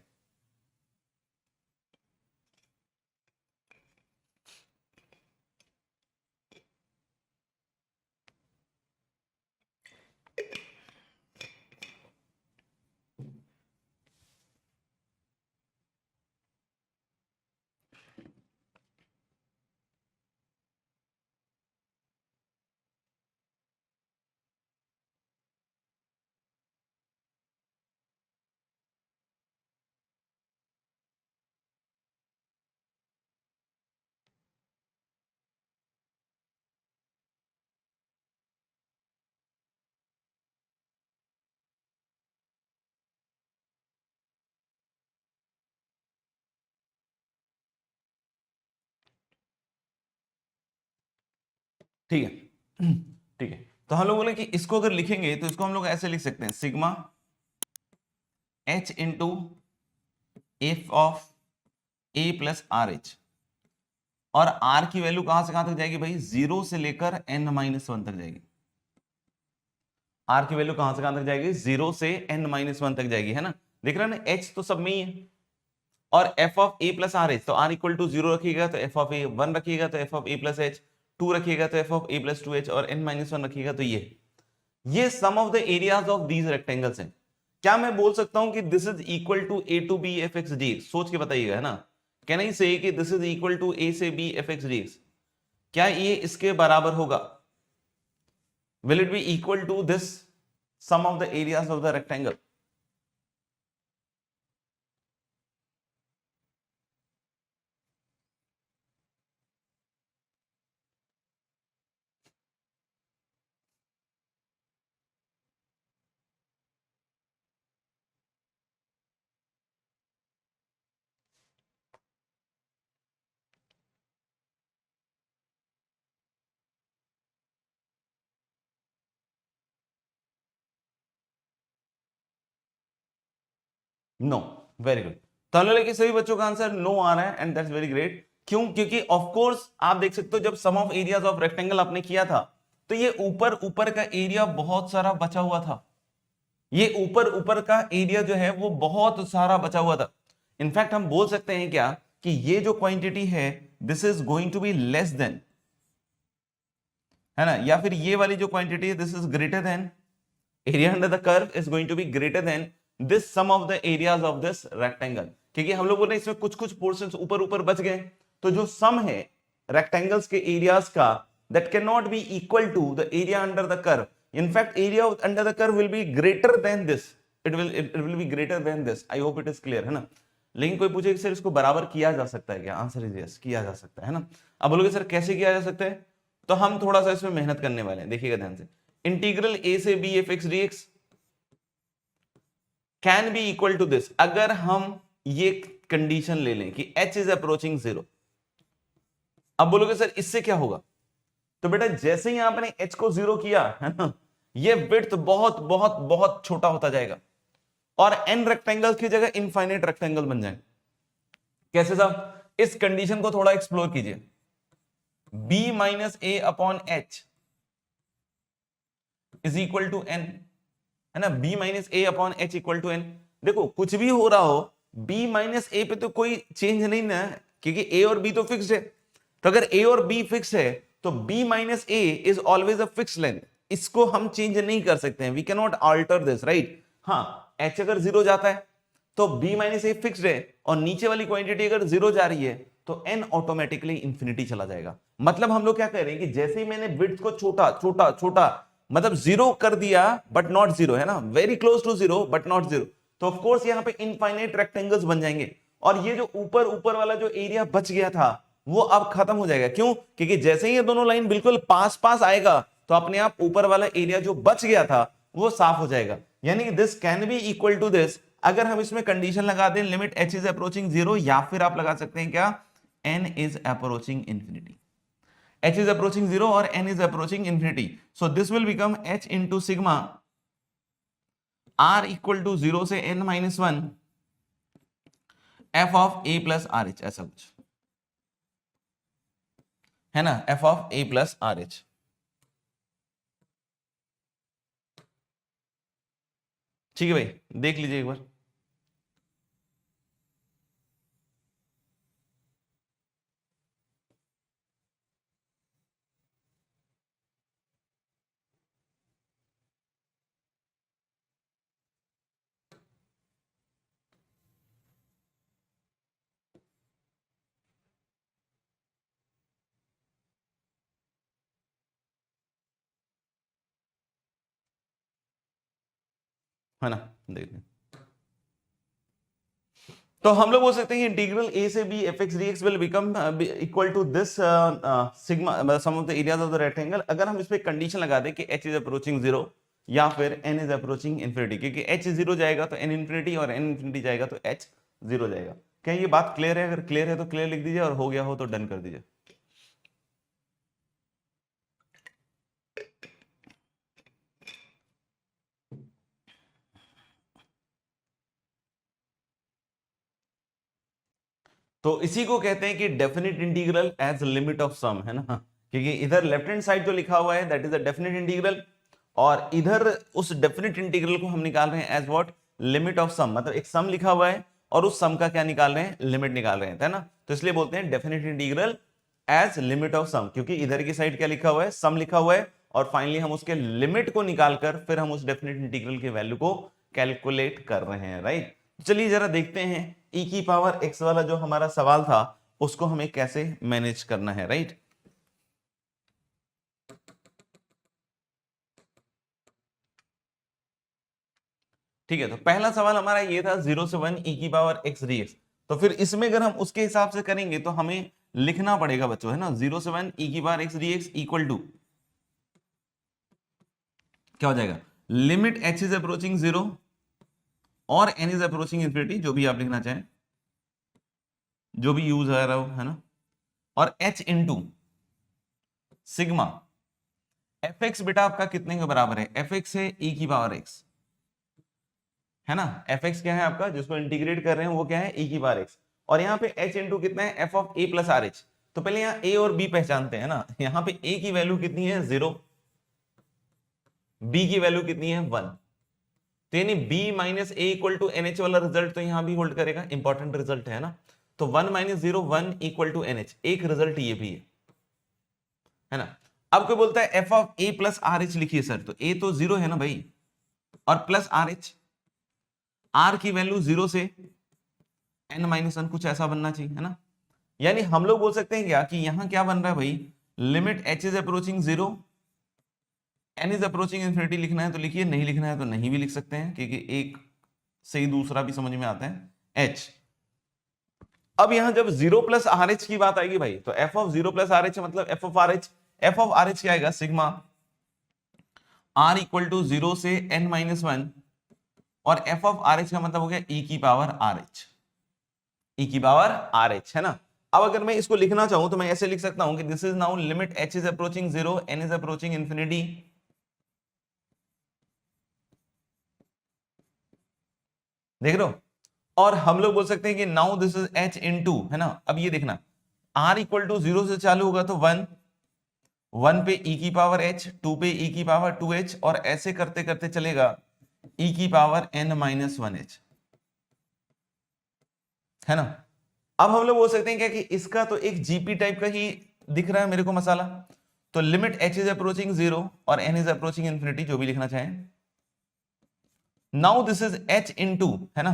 ठीक है, ठीक है। तो हम लोग बोले कि इसको अगर लिखेंगे तो इसको हम लोग ऐसे लिख सकते हैं, sigma h into f of a plus r H. और r की वैल्यू कहां से कहां तक जाएगी भाई, 0 से लेकर n माइनस 1 तक जाएगी। r की वैल्यू कहां से कहां तक जाएगी, 0 से n माइनस 1 तक जाएगी, है ना। देख रहे हैं ना, h तो सब में ही है, और f of a plus r H, तो r इक्वल टू 0 रखिएगा तो f ऑफ a 1 रखिएगा तो f of a plus h 2 रखिएगा तो f of a plus 2h, और n माइनस 1 रखिएगा तो ये sum of the areas of these rectangles हैं। क्या मैं बोल सकता हूं कि this is equal to a to b f x d, सोच के बताइएगा, है ना। कैन आई से कि this is equal to a से b एफ एक्स डी, क्या ये इसके बराबर होगा, will it be equal to this sum of the areas of the rectangle? No, very good. तो हम लोग के सभी बच्चों का आंसर नो आ रहा है, एंड दैट्स वेरी ग्रेट। क्यों, क्योंकि ऑफ कोर्स आप देख सकते हो जब सम ऑफ एरियाज ऑफ रेक्टेंगल आपने किया था तो ये ऊपर ऊपर का एरिया बहुत सारा बचा हुआ था, ये ऊपर ऊपर का एरिया जो है वो बहुत सारा बचा हुआ था। इनफैक्ट हम बोल सकते हैं क्या कि ये जो क्वांटिटी है this is going to be less than, है ना, या फिर ये वाली जो क्वांटिटी है this is greater than, area under the curve is going to be greater than this sum of the areas of this rectangle. क्योंकि हम लोग बोल रहे हैं इसमें कुछ कुछ पोर्शंस ऊपर ऊपर बच गए, तो जो सम है रेक्टेंगल्स के एरियाज का that can not be equal to the area under the curve. In fact area under the curve will be greater than this, it will be greater than this. I hope it is clear, है ना। लेकिन कोई पूछे कि सर इसको बराबर किया जा सकता है क्या, आंसर इज यस, किया जा सकता है ना। अब बोलोगे सर कैसे किया जा सकता है, तो हम थोड़ा सा इसमें मेहनत करने वाले हैं, देखिएगा ध्यान से। इंटीग्रल a से b f x d x can be equal to this, अगर हम ये कंडीशन ले लें कि h इज अप्रोचिंग 0। अब बोलोगे सर इससे क्या होगा, तो बेटा जैसे ही आपने h को 0 किया, है ना, ये विड्थ बहुत बहुत बहुत छोटा होता जाएगा, और n रेक्टेंगल की जगह इनफाइनाइट रेक्टेंगल बन जाएंगे। कैसे साहब, इस कंडीशन को थोड़ा एक्सप्लोर कीजिए। b minus a upon h is equal to n, है ना, b minus a upon h equal to n। देखो कुछ भी हो रहा हो b माइनस ए पे तो कोई चेंज नहीं ना, क्योंकि a और b तो फिक्स्ड है। तो अगर a और b फिक्स है तो b minus a is always a fix length, इसको हम चेंज नहीं कर सकते हैं, we can not alter this, right. हाँ, h अगर 0 जाता है तो b माइनस ए फिक्स्ड है, और नीचे वाली क्वांटिटी अगर 0 जा रही है तो n ऑटोमेटिकली इंफिनिटी चला जाएगा। मतलब हम लोग क्या कह रहे हैं कि जैसे ही मैंने विड्थ को छोटा छोटा छोटा मतलब जीरो कर दिया बट नॉट जीरो, है ना, very close to zero but not zero, तो ऑफ कोर्स यहाँ पे इनफाइनाइट रेक्टेंगल्स बन जाएंगे और ये जो ऊपर ऊपर वाला जो एरिया बच गया था वो अब खत्म हो जाएगा। क्यों? क्योंकि जैसे ही ये दोनों लाइन बिल्कुल पास पास आएगा तो अपने आप ऊपर वाला एरिया जो बच गया था वो साफ हो जाएगा। यानी कि this can be equal to this, अगर हम इसमें कंडीशन लगा दें limit h is approaching zero, या फिर आप लगा सकते हैं क्या, n is approaching infinity. h is approaching 0 or n is approaching infinity. So this will become h into sigma r equal to 0 से n minus 1 f of a plus rh, ऐसा कुछ है ना, f of a plus rh। ठीक है भाई, देख लीजिए एक बार। है ना, देख लें। तो हम लोग बोल सकते हैं इंटीग्रल a से b f x dx will become equal to this sigma sum of the areas of the rectangle, अगर हम इस पे कंडीशन लगा दें कि h इज अप्रोचिंग 0 या फिर n इज अप्रोचिंग इंफिनिटी, क्योंकि h 0 जाएगा तो n इंफिनिटी और n इंफिनिटी जाएगा तो h 0 जाएगा। क्या ये बात क्लियर है? अगर क्लियर है तो क्लियर लिख दीजिए और हो गया हो तो डन कर दीजिए। तो इसी को कहते हैं कि definite integral as limit of sum, है ना, क्योंकि इधर लेफ्ट हैंड साइड जो लिखा हुआ है that is a definite integral और इधर उस डेफिनेट इंटीग्रल को हम निकाल रहे हैं एज व्हाट, लिमिट ऑफ सम। मतलब एक सम लिखा हुआ है और उस सम का क्या निकाल रहे हैं, लिमिट निकाल रहे हैं, है ना। तो इसलिए बोलते हैं definite integral as limit of sum, क्योंकि इधर की साइड क्या लिखा हुआ है, सम लिखा हुआ है और फाइनली हम उसके लिमिट को निकालकर फिर हम उस डेफिनेट इंटीग्रल के वैल्यू को कैलकुलेट कर रहे हैं, राइट। चलिए जरा देखते हैं e की पावर x वाला जो हमारा सवाल था उसको हमें कैसे मैनेज करना है, राइट। ठीक है, तो पहला सवाल हमारा ये था 0 से 1 e की पावर x dx। तो फिर इसमें अगर हम उसके हिसाब से करेंगे तो हमें लिखना पड़ेगा बच्चों, है ना, 0 से 1 e की power x dx equal to क्या हो जाएगा, लिमिट h इज अप्रोचिंग 0 और n इज अप्रोचिंग इंफिनिटी, जो भी आप लिखना चाहें, जो भी यूज आ रहा हो, है ना, और h into sigma F x बेटा आपका कितने के बराबर है, एफ एक्स है e की पावर x, है ना। एफ एक्स क्या है आपका, जिसको इंटीग्रेट कर रहे हैं वो क्या है, e की पावर x, और यहाँ पे h इंटू कितना है, f of a plus r H. तो पहले यहाँ a और b पहचानते हैं ना, यहाँ पे a की वैल्यू कितनी है 0, b की वैल्यू कितनी है 1, तो यानी b minus a equal to n h वाला रिजल्ट तो यहां भी होल्ड करेगा, इंपॉर्टेंट रिजल्ट है ना। तो 1 minus 0 1 equal to n h, एक रिजल्ट ये भी है ना। अब कोई बोलता है f of a plus r h लिखिए सर, तो ए तो 0 है ना भाई, और प्लस आर एच, आर की वैल्यू 0 से एन माइनस 1 कुछ ऐसा बनना चाहिए, है ना। यानी हम लोग बोल सकते हैं क्या कि यहां क्या बन रहा है भाई, limit h is approaching 0 n is approaching infinity, लिखना है तो लिखिए, नहीं लिखना है तो नहीं भी लिख सकते हैं, क्योंकि एक से ही दूसरा भी समझ में आता है h। अब यहां जब 0 प्लस आर एच की बात आएगी भाई, तो f of 0 plus r H मतलब f of R H, f of R H क्या आएगा, सिग्मा r इक्वल टू 0 से n माइनस 1, और f ऑफ आर एच का मतलब हो गया e की पावर आर एच, e की पावर आर एच, है ना। अब अगर मैं इसको लिखना चाहूं तो मैं ऐसे लिख सकता हूं कि this is now limit h is approaching 0 n is approaching infinity, देख रहे हो। और हम लोग बोल सकते हैं कि now this is h into, है ना। अब ये देखना r इक्वल टू 0 से चालू होगा तो 1, 1 पे e की पावर h, 2 पे e की पावर 2h, और ऐसे करते करते चलेगा e की पावर n माइनस 1h, है ना। अब हम लोग बोल सकते हैं क्या कि इसका तो एक जीपी टाइप का ही दिख रहा है मेरे को मसाला, तो लिमिट h इज अप्रोचिंग 0 और n इज अप्रोचिंग इंफिनिटी, जो भी लिखना चाहें। Now this is h into, है ना,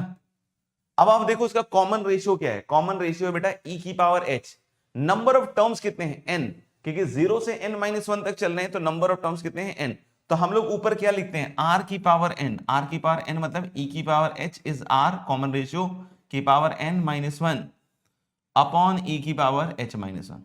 अब आप देखो इसका कॉमन रेशियो क्या है, कॉमन रेशियो है बेटा e की power h, number of terms कितने हैं n, क्योंकि 0 से n-1 तक चल रहे हैं तो नंबर ऑफ टर्म्स कितने हैं n, तो हम लोग ऊपर क्या लिखते हैं r की पावर n, r की पावर n मतलब e की power h is r common ratio की पावर n-1 अपॉन e की पावर h-1।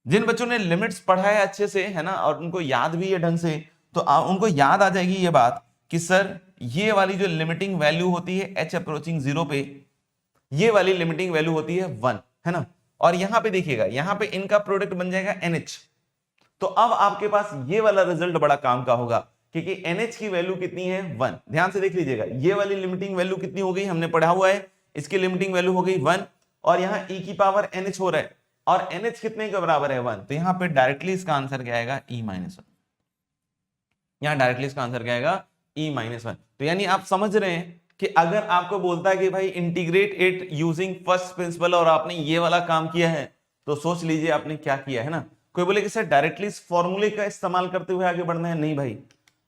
जिन बच्चों ने लिमिट्स पढ़ा है अच्छे से है ना और उनको याद भी है ढंग से, तो उनको याद आ जाएगी ये बात कि सर ये वाली जो लिमिटिंग वैल्यू होती है h अप्रोचिंग 0 पे, ये वाली लिमिटिंग वैल्यू होती है 1, है ना। और यहां पे देखिएगा, यहां पे इनका प्रोडक्ट बन जाएगा NH, तो अब आपके पास ये वाला रिजल्ट बड़ा काम का होगा, क्योंकि NH की वैल्यू कितनी है 1। ध्यान से देख लीजिएगा, ये वाली लिमिटिंग वैल्यू कितनी हो गई, हमने पढ़ा हुआ है, इसकी लिमिटिंग वैल्यू हो गई 1, और यहां e की पावर NH हो रहा है, और NH कितने के बराबर है 1, तो यहां पे डायरेक्टली इसका आंसर क्या आएगा e-1, यहां डायरेक्टली इसका आंसर क्या आएगा e-1। तो यानी आप समझ रहे हैं कि अगर आपको बोलता है कि भाई integrate it using first principal और आपने ये वाला काम किया है, तो सोच लीजिए आपने क्या किया है ना। कोई बोले कि सर डायरेक्टली इस फॉर्मूले का इस्तेमाल करते हुए आगे बढ़ना है, नहीं भाई,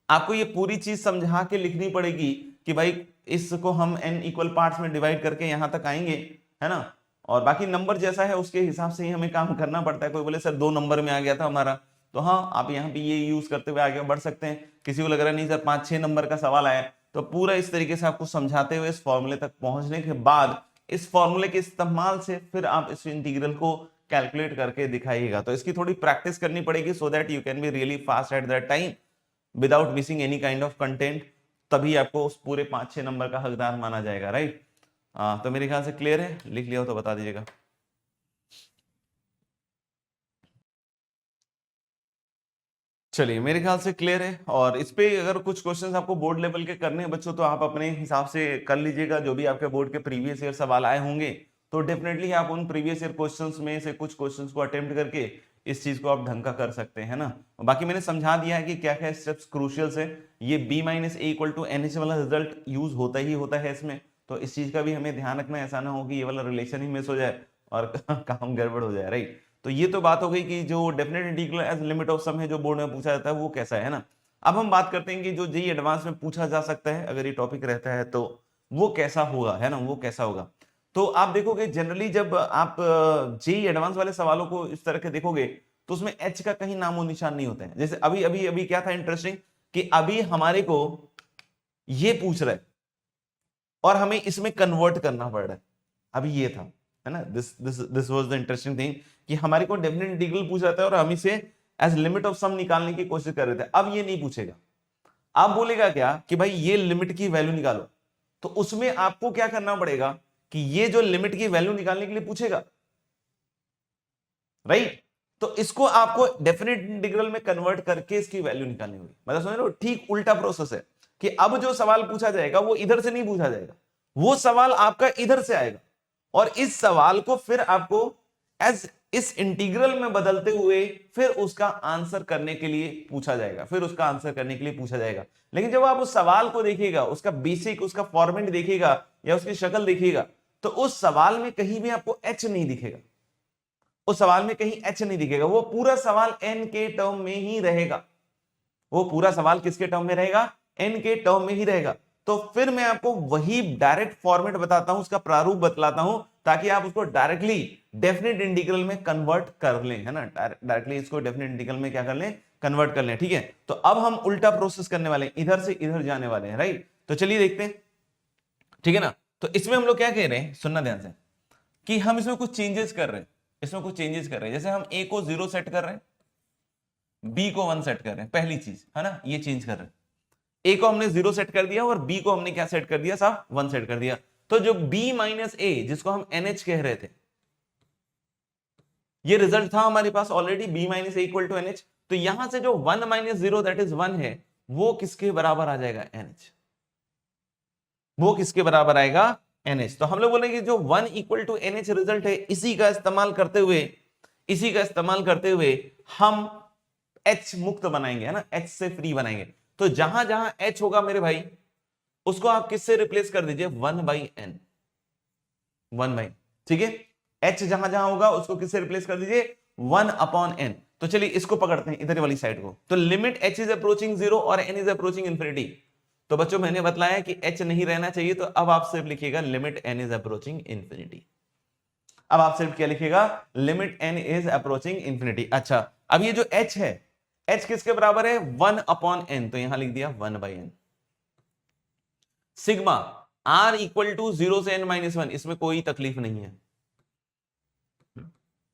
आपको ये पूरी चीज समझा के लिखनी पड़ेगी कि भाई इसको हम n इक्वल पार्ट्स में डिवाइड करके यहां तक आएंगे, है ना, और बाकी नंबर जैसा है उसके हिसाब से ही हमें काम करना पड़ता है। कोई बोले सर 2 नंबर में आ गया था हमारा, तो हाँ आप यहाँ पे ये यूज करते हुए आगे बढ़ सकते हैं। किसी को लग रहा नहीं सर 5-6 नंबर का सवाल आया, तो पूरा इस तरीके से आपको समझाते हुए इस फॉर्मूले तक पहुंचने के बाद इस फॉर्मूले के इस्तेमाल से फिर आप इस इंटीग्रल को कैलकुलेट करके दिखाइएगा। तो इसकी थोड़ी प्रैक्टिस करनी पड़ेगी so that you can be really fast at that time without missing any kind of content, तभी आपको उस पूरे 5-6 नंबर का हकदार माना जाएगा, राइट। तो मेरे ख्याल से क्लियर है, लिख लिया हो तो बता दीजिएगा। चलिए मेरे ख्याल से क्लियर है, और इस पे अगर कुछ क्वेश्चंस आपको बोर्ड लेवल के करने हैं बच्चों, तो आप अपने हिसाब से कर लीजिएगा। जो भी आपके बोर्ड के प्रीवियस ईयर सवाल आए होंगे तो डेफिनेटली आप उन प्रीवियस ईयर क्वेश्चंस में से कुछ क्वेश्चंस को अटेम्प्ट करके इस चीज को आप ढंग का कर सकते हैं ना। बाकी मैंने समझा दिया है कि क्या क्या स्टेप्स क्रूशियल है। ये b-a=nh वाला रिजल्ट यूज होता ही होता है इसमें, तो इस चीज का भी हमें ध्यान रखना, ऐसा ना हो कि ये वाला रिलेशन ही मिस हो जाए और काम गड़बड़ हो जाए, राइट। तो ये तो बात हो गई कि जो definite integral as limit of sum है जो बोर्ड में पूछा जाता है वो कैसा है ना। अब हम बात करते हैं कि जो जेईई एडवांस में पूछा जा सकता है अगर ये टॉपिक रहता है तो वो कैसा होगा, है ना, वो कैसा होगा। तो आप देखोगे जनरली जब आप जेईई एडवांस वाले सवालों को इस तरह के देखोगे तो उसमें एच का कहीं नामो निशान नहीं होता है। जैसे अभी अभी अभी क्या था इंटरेस्टिंग कि अभी हमारे को ये पूछ रहा है और हमें इसमें कन्वर्ट करना पड़ रहा है, अभी ये था, है ना, this was the interesting thing कि हमारे को डेफिनेट इंटीग्रल पूछ रहा था और हम इसे एज लिमिट ऑफ सम निकालने की कोशिश कर रहे थे। अब ये नहीं पूछेगा, अब बोलेगा क्या कि भाई ये लिमिट की वैल्यू निकालो, तो उसमें आपको क्या करना पड़ेगा कि ये जो लिमिट की वैल्यू निकालने के लिए पूछेगा, राइट, तो इसको आपको डेफिनेट इंटीग्रल में कन्वर्ट करके इसकी वैल्यू निकालनी होगी। मतलब समझ रहे हो, ठीक उल्टा प्रोसेस है कि अब जो सवाल पूछा जाएगा वो इधर से नहीं पूछा जाएगा, वो सवाल आपका इधर से आएगा और इस सवाल को फिर आपको एज इस इंटीग्रल में बदलते हुए फिर उसका आंसर करने के लिए पूछा जाएगा, फिर उसका आंसर करने के लिए पूछा जाएगा। लेकिन जब आप उस सवाल को देखिएगा, उसका बेसिक उसका फॉर्मेट देखिएगा या उसकी शक्ल देखिएगा, तो उस सवाल में कहीं भी आपको एच नहीं दिखेगा, उस सवाल में कहीं एच नहीं दिखेगा, वो पूरा सवाल एन के टर्म में ही रहेगा, वो पूरा सवाल किसके टर्म में रहेगा, एन के टर्म में ही रहेगा। तो फिर मैं आपको वही डायरेक्ट फॉर्मेट बताता हूं, उसका प्रारूप बतलाता हूं ताकि आप उसको डायरेक्टली डेफिनेट इंटीग्रल में कन्वर्ट कर लें, है ना, डायरेक्टली इसको डेफिनेट इंटीग्रल में क्या कर लें, कन्वर्ट कर लें, ठीक है। तो अब हम उल्टा प्रोसेस करने वाले हैं, इधर से इधर जाने वाले हैं, राइट। तो चलिए देखते हैं, ठीक है ना। तो इसमें हम लोग क्या कह रहे हैं, सुनना ध्यान से, कि हम इसमें कुछ चेंजेस कर रहे हैं, इसमें कुछ चेंजेस कर रहे हैं। जैसे हम ए को 0 सेट कर रहे हैं, बी को 1 सेट कर रहे हैं, पहली चीज है ना, ये चेंज कर रहे हैं। ए को हमने 0 सेट कर दिया और बी को हमने क्या सेट कर दिया साहब, 1 सेट कर दिया। तो जो b-a जिसको हम NH कह रहे थे, ये रिजल्ट था हमारे पास ऑलरेडी b-a = NH। तो यहां से जो 1 - 0 दैट इज 1 है, वो किसके बराबर आ जाएगा, NH, वो किसके बराबर आएगा, NH। तो हम लोग बोलेंगे जो 1 = NH रिजल्ट है, इसी का इस्तेमाल करते हुए हम H मुक्त बनाएंगे, है ना, H से फ्री बनाएंगे। तो जहां जहां H होगा मेरे भाई, उसको आप किससे रिप्लेस कर दीजिए, 1/n, 1/, ठीक है। H जहां जहां होगा उसको किससे रिप्लेस कर दीजिए, 1/n। तो चलिए इसको पकड़ते हैं इधर वाली साइड को। तो लिमिट H इज अप्रोचिंग 0 और n इज अप्रोचिंग इंफिनिटी, तो बच्चों मैंने बतलाया कि h नहीं रहना चाहिए, तो अब आप सिर्फ लिखिएगा limit n is approaching infinity. अब आप सिर्फ क्या लिखिएगा, limit n is approaching infinity. अच्छा, अब ये जो h है, h किसके बराबर है, 1/n, तो यहां लिख दिया 1/n। Sigma r equal to 0 से n-1, इसमें कोई तकलीफ नहीं है,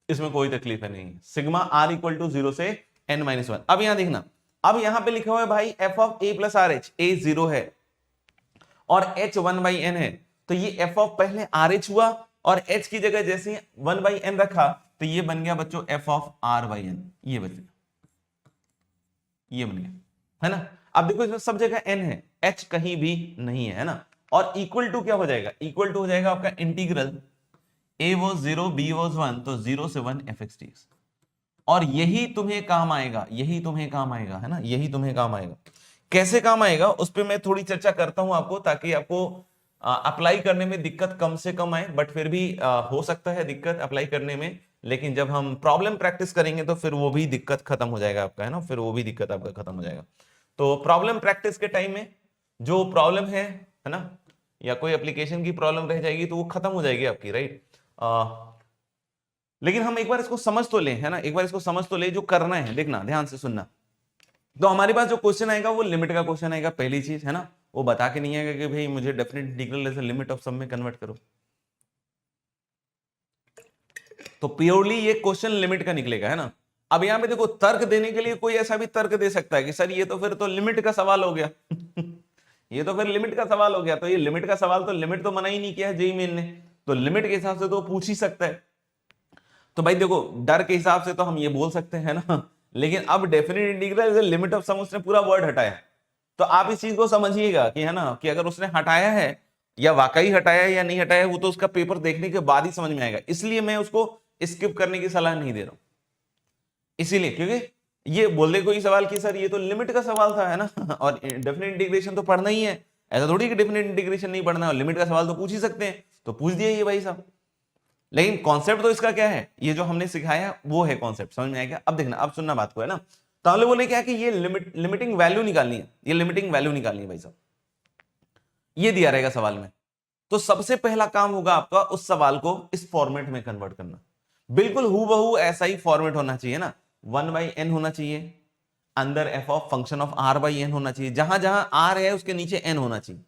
इसमें कोई तकलीफ नहीं है। सिग्मा r इक्वल टू 0 से n-1। अब यहां देखना, अब यहां पे लिखा हुआ है भाई f of a plus r H, a 0 है और h 1/n है, तो ये f ऑफ पहले RH हुआ और h की जगह जैसे 1/n रखा तो ये बन गया बच्चों f ऑफ r/n, ये बन गया, ये बन गया, है ना। अब देखो इसमें सब जगह n है, h कहीं भी नहीं है ना। और इक्वल टू क्या हो जाएगा, इक्वल टू हो जाएगा आपका integral a was 0 b was 1, तो 0 से 1 fx dx। और यही तुम्हें काम आएगा, यही तुम्हें काम आएगा, है ना, यही तुम्हें काम आएगा। कैसे काम आएगा उस पर मैं थोड़ी चर्चा करता हूं आपको, ताकि आपको अप्लाई करने में दिक्कत कम से कम आए, बट फिर भी हो सकता है दिक्कत अप्लाई करने में, लेकिन जब हम प्रॉब्लम प्रैक्टिस करेंगे तो फिर वो भी दिक्कत खत्म हो जाएगा आपका, है ना, फिर वो भी दिक्कत आपका खत्म हो जाएगा। तो प्रॉब्लम प्रैक्टिस के टाइम में जो प्रॉब्लम है ना, या कोई एप्लीकेशन की प्रॉब्लम रह जाएगी तो वो खत्म हो जाएगी आपकी, राइट। लेकिन हम एक बार इसको समझ तो ले, है ना, एक बार इसको समझ तो ले, जो करना है देखना, ध्यान से सुनना। तो हमारे पास जो क्वेश्चन आएगा वो लिमिट का क्वेश्चन आएगा, पहली चीज, है ना, वो बता के नहीं आएगा कि भाई मुझे definite integral as limit of sum में कन्वर्ट करो। तो प्योरली ये क्वेश्चन लिमिट का निकलेगा, है ना। अब यहां पे देखो, तर्क देने के लिए कोई ऐसा भी तर्क दे सकता है कि सर ये तो फिर तो लिमिट का सवाल हो गया ये तो फिर लिमिट का सवाल हो गया, तो ये लिमिट का सवाल, तो लिमिट तो मना ही नहीं किया है जेईई मेन ने, तो लिमिट के हिसाब से तो पूछ ही सकता है। तो भाई देखो, डर के हिसाब से तो हम ये बोल सकते हैं ना, लेकिन अब डेफिनेट इंटीग्रल लिमिट ऑफ सम उसने पूरा वर्ड हटाया, तो आप इस चीज को समझिएगा कि, है ना, कि अगर उसने हटाया है या वाकई हटाया या नहीं हटाया, वो तो उसका पेपर देखने के बाद ही समझ में आएगा। इसलिए मैं उसको स्किप करने की सलाह नहीं दे रहा हूं, इसीलिए क्योंकि ये बोल दे कोई सवाल कि सर ये तो लिमिट का सवाल था, है ना और डेफिनेट इंटीग्रेशन तो पढ़ना ही है, ऐसा थोड़ी कि डेफिनेट इंटीग्रेशन नहीं पढ़ना है, और लिमिट का सवाल तो पूछ ही सकते हैं, तो पूछ दिया ये भाई साहब। लेकिन कॉन्सेप्ट तो इसका क्या है, ये जो हमने सिखाया वो है कॉन्सेप्ट, समझ में आएगा। अब देखना, अब सुनना बात को, है ना। तो हम लोग बोले क्या कि ये लिमिटिंग वैल्यू निकालनी है, ये लिमिटिंग वैल्यू निकालनी है भाई साहब, ये दिया रहेगा सवाल में। तो सबसे पहला काम होगा आपका उस सवाल को इस फॉर्मेट में कन्वर्ट करना, बिल्कुल हूबहू ऐसा ही फॉर्मेट होना चाहिए ना, 1/n होना चाहिए, अंदर f of function of r/n होना चाहिए, जहां जहां r है उसके नीचे n होना चाहिए,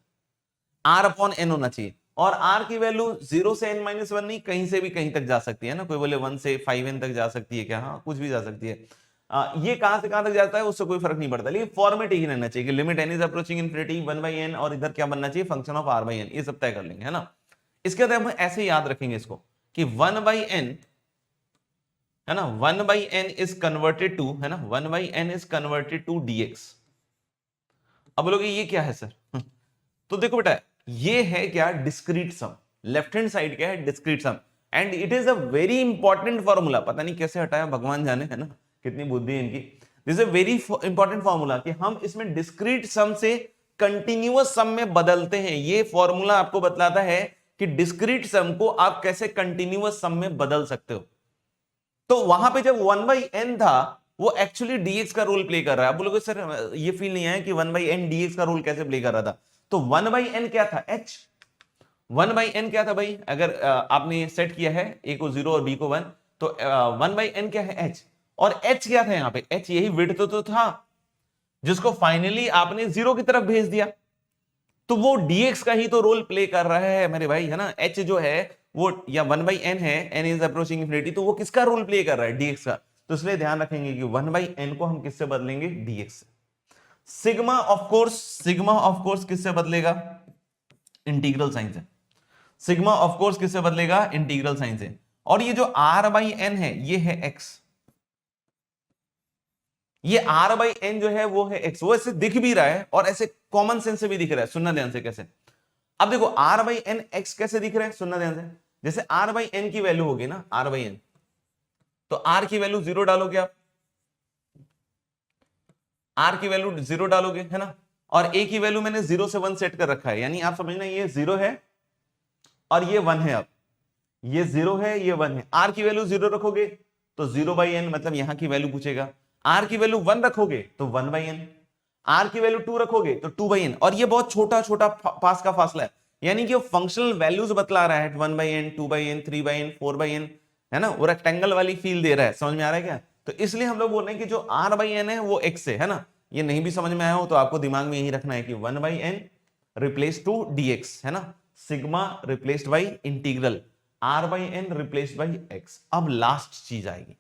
r/n होना चाहिए, और r की वैल्यू 0 से n-1 नहीं, कहीं से भी कहीं तक जा सकती है ना, कोई बोले 1 से 5n तक जा सकती है क्या, हाँ कुछ भी जा सकती है। ये कहां से कहां तक जाता है उससे कोई फर्क नहीं पड़ता, लेकिन फॉर्मेट ही रहना चाहिए कि limit n is approaching infinity 1/n, और इधर क्या बनना चाहिए, फंक्शन ऑफ r/n, ये सब तय कर लेंगे, है ना। इसके बाद हम ऐसे याद रखेंगे इसको कि 1/n, है ना, 1/n इज कन्वर्टेड टू, है ना, 1/n is converted to dx। अब बोलोगे ये क्या है सर तो देखो बेटा, ये है क्या, discrete sum, left hand side क्या है, discrete sum, and it is a very important formula, पता नहीं कैसे हटाया भगवान जाने, है ना, कितनी बुद्धि है इनकी। This is a very important formula कि हम इसमें डिस्क्रीट सम से कंटिन्यूअस सम में बदलते हैं। ये फॉर्मूला आपको बतलाता है कि डिस्क्रीट सम को आप कैसे कंटिन्यूअस सम में बदल सकते हो। तो वहां पे जब 1/n था वो एक्चुअली dx का रोल प्ले कर रहा है। आप बोलोगे सर ये फील नहीं आया कि 1/n dx का रोल कैसे प्ले कर रहा था, तो 1/n क्या था, h। 1/n क्या था भाई, अगर आपने सेट किया है a को 0 और b को 1, तो 1/n क्या है, h, और h क्या था यहाँ पे, h यही विड्थ तो था जिसको फाइनली आपने 0 की तरफ भेज दिया, तो वो dx का ही तो रोल प्ले कर रहा है मेरे भाई, है ना। h जो है वो, या 1/n है, n इज अप्रोचिंग इंफिनिटी, तो वो किसका रोल प्ले कर रहा है, dx का। तो इसलिए ध्यान रखेंगे कि 1/n को हम किससे बदलेंगे, dx से। सिग्मा ऑफ कोर्स किससे बदलेगा, इंटीग्रल साइन से। सिग्मा ऑफ कोर्स किससे बदलेगा, इंटीग्रल साइन से। और ये जो r/n है ये है x, ये r/n जो है वो है x, वो ऐसे दिख भी रहा है और ऐसे कॉमन सेंस से भी दिख रहा है, सुनना ध्यान से कैसे। अब देखो r/n x कैसे दिख रहा है, सुनना ध्यान से। जैसे r/n की वैल्यू होगी ना, r/n, तो r की वैल्यू 0 डालोगे आप, r की वैल्यू 0 डालोगे, है ना, और a की वैल्यू मैंने 0 से 1 सेट कर रखा है, यानी आप समझना ये 0 है और ये 1 है। अब ये 0 है, ये 1 है, r की वैल्यू 0 रखोगे तो 0/n, मतलब यहां की वैल्यू पूछेगा। r की वैल्यू 1 रखोगे तो 1/n, आर की वैल्यू 2 रखोगे तो 2/n, और ये बहुत छोटा छोटा पास का फासला है, यानी कि फंक्शनल वैल्यूज बतला रहा है 1/n 2/n 3/n 4/n, है ना, वो रेक्टेंगल वाली फील दे रहा है। समझ में आ रहा है क्या? तो इसलिए हम लोग बोल रहे हैं कि जो r/n है वो x है ना। ये नहीं भी समझ में आया हो तो आपको दिमाग में यही रखना है कि 1/n रिप्लेस टू dx, है ना, sigma replaced by integral r/n replaced by x। अब लास्ट चीज आएगी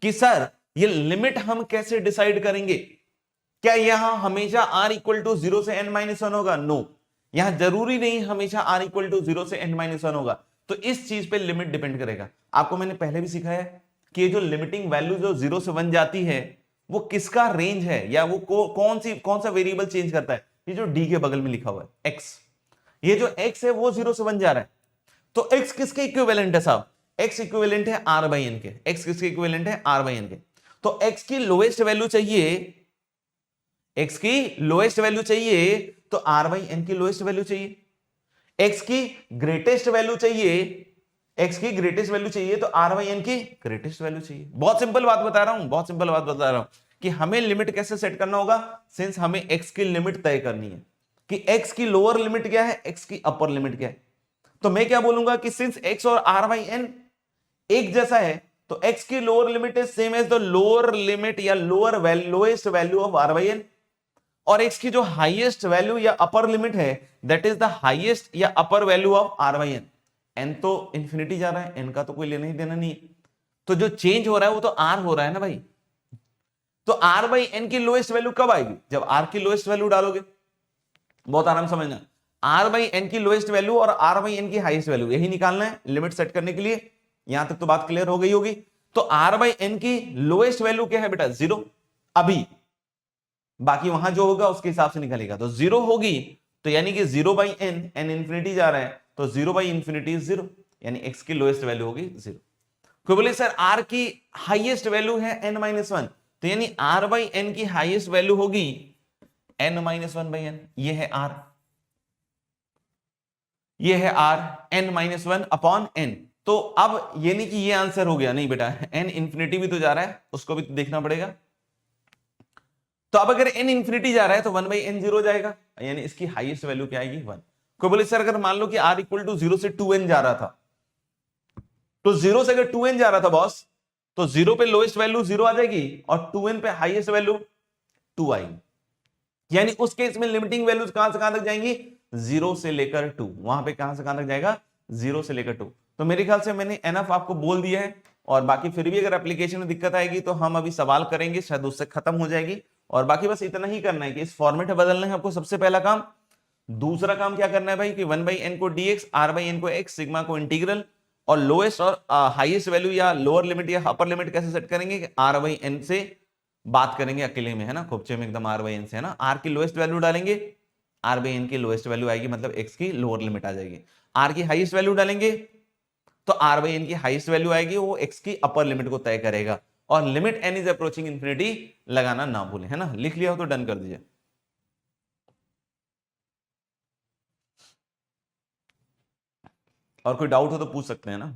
कि सर ये लिमिट हम कैसे डिसाइड करेंगे? क्या यहां हमेशा r इक्वल टू 0 से n-1 होगा? नो, यहां जरूरी नहीं हमेशा r इक्वल टू 0 से n-1 होगा। तो इस चीज पे लिमिट डिपेंड करेगा। आपको मैंने पहले भी सिखाया कि ये जो लिमिटिंग वैल्यू जो 0 से 1 जाती है वो किसका रेंज है, या वो कौन सा वेरिएबल चेंज करता है? ये जो d के बगल में लिखा हुआ है x, ये जो x है वो 0 से 1 जा रहा है। तो x किसके इक्विवेलेंट है साहब? x इक्विवेलेंट है r/n के। x किसके इक्विवेलेंट है? r/n के। तो x की लोएस्ट वैल्यू चाहिए, x की लोएस्ट वैल्यू चाहिए तो r/n की लोएस्ट वैल्यू चाहिए। x की ग्रेटेस्ट वैल्यू चाहिए, x की ग्रेटेस्ट वैल्यू चाहिए तो r/n की ग्रेटेस्ट वैल्यू चाहिए। बहुत सिंपल बात बता रहा हूं, बहुत सिंपल बात बता रहा हूं कि हमें लिमिट कैसे सेट करना होगा, सिंस हमें x की लिमिट तय करनी है कि x की लोअर लिमिट क्या है, x की अपर लिमिट क्या है। तो मैं क्या बोलूंगा कि सिंस x और r/n एक जैसा है तो x की lower limit is same as the lower limit या लोएस्ट वैल्यू ऑफ r/n, और x की जो हाईएस्ट वैल्यू या अपर लिमिट है दैट इज द हाईएस्ट या upper value of r/n। n तो इंफिनिटी जा रहा है, n का तो कोई लेना ही देना नहीं है, तो जो चेंज हो रहा है वो तो r हो रहा है ना भाई। तो r/n की लोएस्ट वैल्यू कब आएगी? जब r की लोएस्ट वैल्यू डालोगे। बहुत आराम समझना, r/n की लोएस्ट वैल्यू और r/n की हाईएस्ट वैल्यू यही निकालना है लिमिट सेट करने के लिए। यहां तक तो बात क्लियर हो गई होगी। तो r/n की लोएस्ट वैल्यू क्या है बेटा? 0 अभी, बाकी वहां जो होगा उसके हिसाब से निकलेगा। तो 0 होगी तो यानी कि 0/n, n इंफिनिटी जा रहा है तो 0/इंफिनिटी इज 0, यानी x की लोएस्ट वैल्यू होगी 0। कोई बोले सर r की हाईएस्ट वैल्यू है n-1, तो यानी r/n की हाईएस्ट वैल्यू होगी n-1/n। ये है r, ये है r, n-1/n। तो अब ये नहीं कि ये आंसर हो गया, नहीं बेटा, n इंफिनिटी भी तो जा रहा है, उसको भी तो देखना पड़ेगा। तो अब अगर n इंफिनिटी जा रहा है तो 1/n 0 जाएगा, यानी इसकी हाईएस्ट वैल्यू क्या आएगी? 1। कोई बोले सर अगर मान लो कि r इक्वल टू 0 से 2n जा रहा था, तो 0 से अगर 2n जा रहा था बॉस, तो 0 पे लोएस्ट वैल्यू 0 आ जाएगी और 2n पे हाईएस्ट वैल्यू 2 आएगी, यानी उस केस में लिमिटिंग वैल्यूज कहां से कहां तक जाएंगी? 0 से लेकर 2। वहां पे कहां से कहां तक जाएगा? 0 से लेकर 2। तो मेरे ख्याल से मैंने एनफ आपको बोल दिया है, और बाकी फिर भी अगर एप्लीकेशन में दिक्कत आएगी तो हम अभी सवाल करेंगे, शायद उससे खत्म हो जाएगी। और बाकी बस इतना ही करना है कि इस फॉर्मेट में बदलना है आपको, सबसे पहला काम। दूसरा काम क्या करना है भाई कि 1/n को dx, r/n को x, सिग्मा को इंटीग्रल, और लोएस्ट और हाईएस्ट वैल्यू या लोअर लिमिट या अपर लिमिट कैसे सेट करेंगे? r/n से बात करेंगे अकेले में, है ना, खुपचे में एकदम r/n से, है ना। r की लोएस्ट वैल्यू डालेंगे, r/n की लोएस्ट वैल्यू आएगी, मतलब x की लोअर लिमिट आ जाएगी। r की हाईएस्ट वैल्यू डालेंगे तो r/n की हाईएस्ट वैल्यू आएगी, वो x की अपर लिमिट को तय करेगा। और limit n is approaching infinity लगाना ना भूलें, है ना। लिख लिया हो तो डन कर दीजिए। और कोई डाउट हो तो पूछ सकते हैं ना।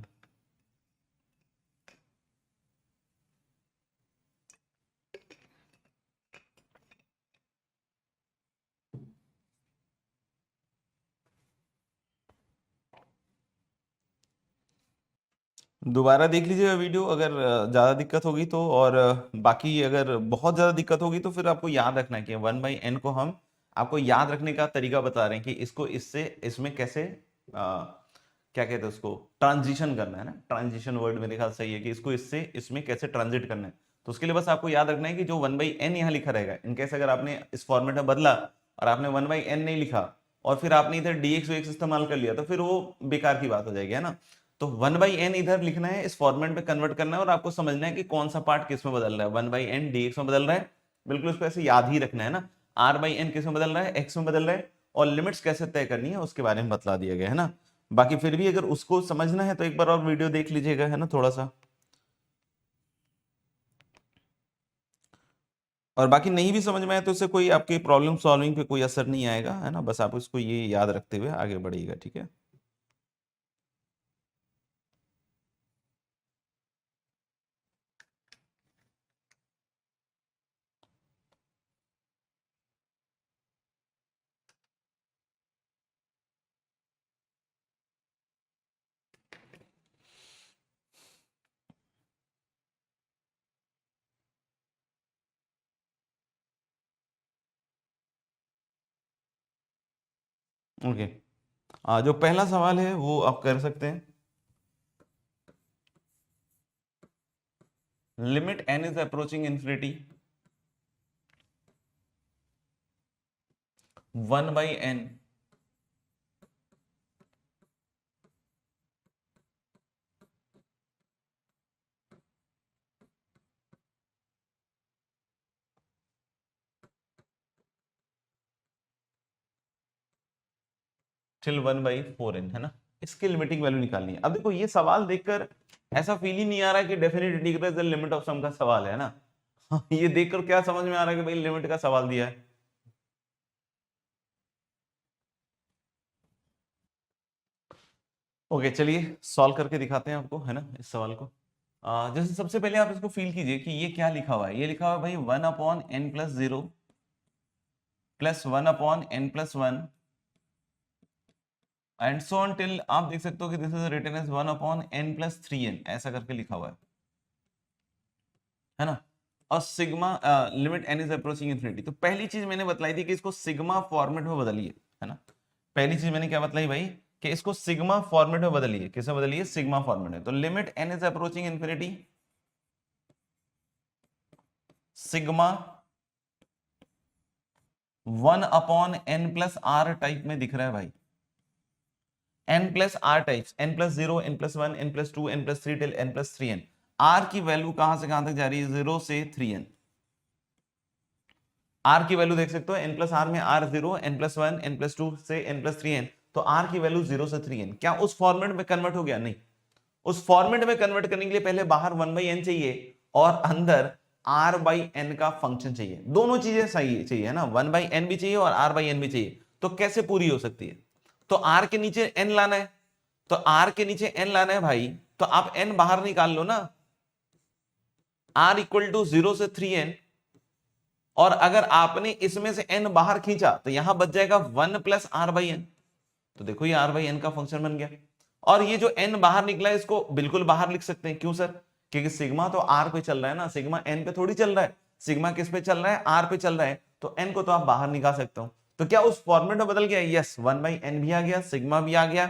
दोबारा देख लीजिएगा वीडियो अगर ज़्यादा दिक्कत होगी तो, और बाकी अगर बहुत ज़्यादा दिक्कत होगी तो फिर आपको याद रखना है कि 1/n को हम आपको याद रखने का तरीका बता रहे हैं कि इसको इससे इसमें कैसे क्या कहते हैं उसको, ट्रांजिशन करना है ना। ट्रांजिशन वर्ड मेरे ख्याल सही है कि इसको इससे इसमें कैसे ट्रांजिट करना है। तो उसके लिए बस आपको याद रखना है कि जो 1/n यहाँ लिखा रहेगा, इनकेस अगर आपने इस फॉर्मेट में बदला और आपने 1/n नहीं लिखा और फिर आपने इधर dx इस्तेमाल कर लिया तो फिर वो बेकार की बात हो जाएगी, है ना। तो 1/n इधर लिखना है, इस फॉर्मेट में कन्वर्ट करना है, और आपको समझना है कि कौन सा पार्ट किस में बदल रहा है। 1/n dx में बदल रहा है, बिल्कुल उसको ऐसे याद ही रखना है ना। r/n किस में बदल रहा है? x में बदल रहा है, और लिमिट्स कैसे तय करनी है उसके बारे में बतला दिया गया है ना। बाकी फिर भी अगर उसको समझना है तो एक बार और वीडियो देख लीजिएगा, है ना, थोड़ा सा। और बाकी नहीं भी समझ में आए तो इससे कोई आपके प्रॉब्लम सॉल्विंग पे कोई असर नहीं आएगा, है ना। बस आप इसको ये याद रखते हुए आगे बढ़िएगा, ठीक है। ओके, जो पहला सवाल है वो आप कर सकते हैं। Limit n is approaching infinity 1/n till 1/4n, है ना। इसकी लिमिटिंग वैल्यू निकालनी है। अब देखो ये सवाल देखकर ऐसा फील ही नहीं आ रहा है कि definite integral is the limit of sum का सवाल है ना। ये देखकर क्या समझ में आ रहा है कि भाई लिमिट का सवाल दिया है। ओके चलिए सॉल्व करके दिखाते हैं आपको, है ना, इस सवाल को। जैसे सबसे पहले आप इसको फील कीजिए कि ये क्या लिखा हुआ है। ये लिखा हुआ है भाई 1/n+0 plus 1/n+1 and so on till, आप देख सकते हो कि this is written as 1/n+3n, ऐसा करके लिखा हुआ है ना। और sigma limit n is approaching infinity. तो पहली चीज मैंने बतलाई थी कि इसको सिग्मा फॉर्मेट में बदलिए, है ना। पहली चीज मैंने क्या बतलाई भाई कि इसको सिग्मा फॉर्मेट में बदलिए। किसमें बदलिए? सिग्मा फॉर्मेट में। तो limit n is approaching infinity sigma 1/n+r type में दिख रहा है भाई। n+r types, n+0, n+1, n+2, n+3 till n+3n। r की वैल्यू कहां से कहां तक जा रही है? 0 से 3n। r की वैल्यू देख सकते हो, n+r में r0, n+1, n+2 से n+3n। तो r की वैल्यू 0 से 3n। क्या उस फॉर्मेट में कन्वर्ट हो गया? नहीं। उस फॉर्मेट में कन्वर्ट करने के लिए पहले बाहर 1/n चाहिए और अंदर r/n का फंक्शन चाहिए। दोनों चीजें सही चाहिए, है ना। 1/n भी चाहिए और r/n भी चाहिए। तो कैसे पूरी हो सकती है? तो r के नीचे n लाना है। तो r के नीचे n लाना है भाई, तो आप n बाहर निकाल लो ना। r इक्वल टू 0 से 3n। और अगर आपने इसमें से n बाहर खींचा तो यहां बच जाएगा 1+r/n। तो देखो ये r/n का फंक्शन बन गया। और ये जो n बाहर निकला है इसको बिल्कुल बाहर लिख सकते हैं। क्यों सर? क्योंकि सिग्मा तो r पे चल रहा है ना, सिग्मा n पे थोड़ी चल रहा है। सिग्मा किस पे चल रहा है? r पे चल रहा है। तो n को तो आप बाहर निकाल सकते हो। तो क्या उस फॉर्मेट में बदल गया? यस, 1/n भी आ गया, सिग्मा भी आ गया,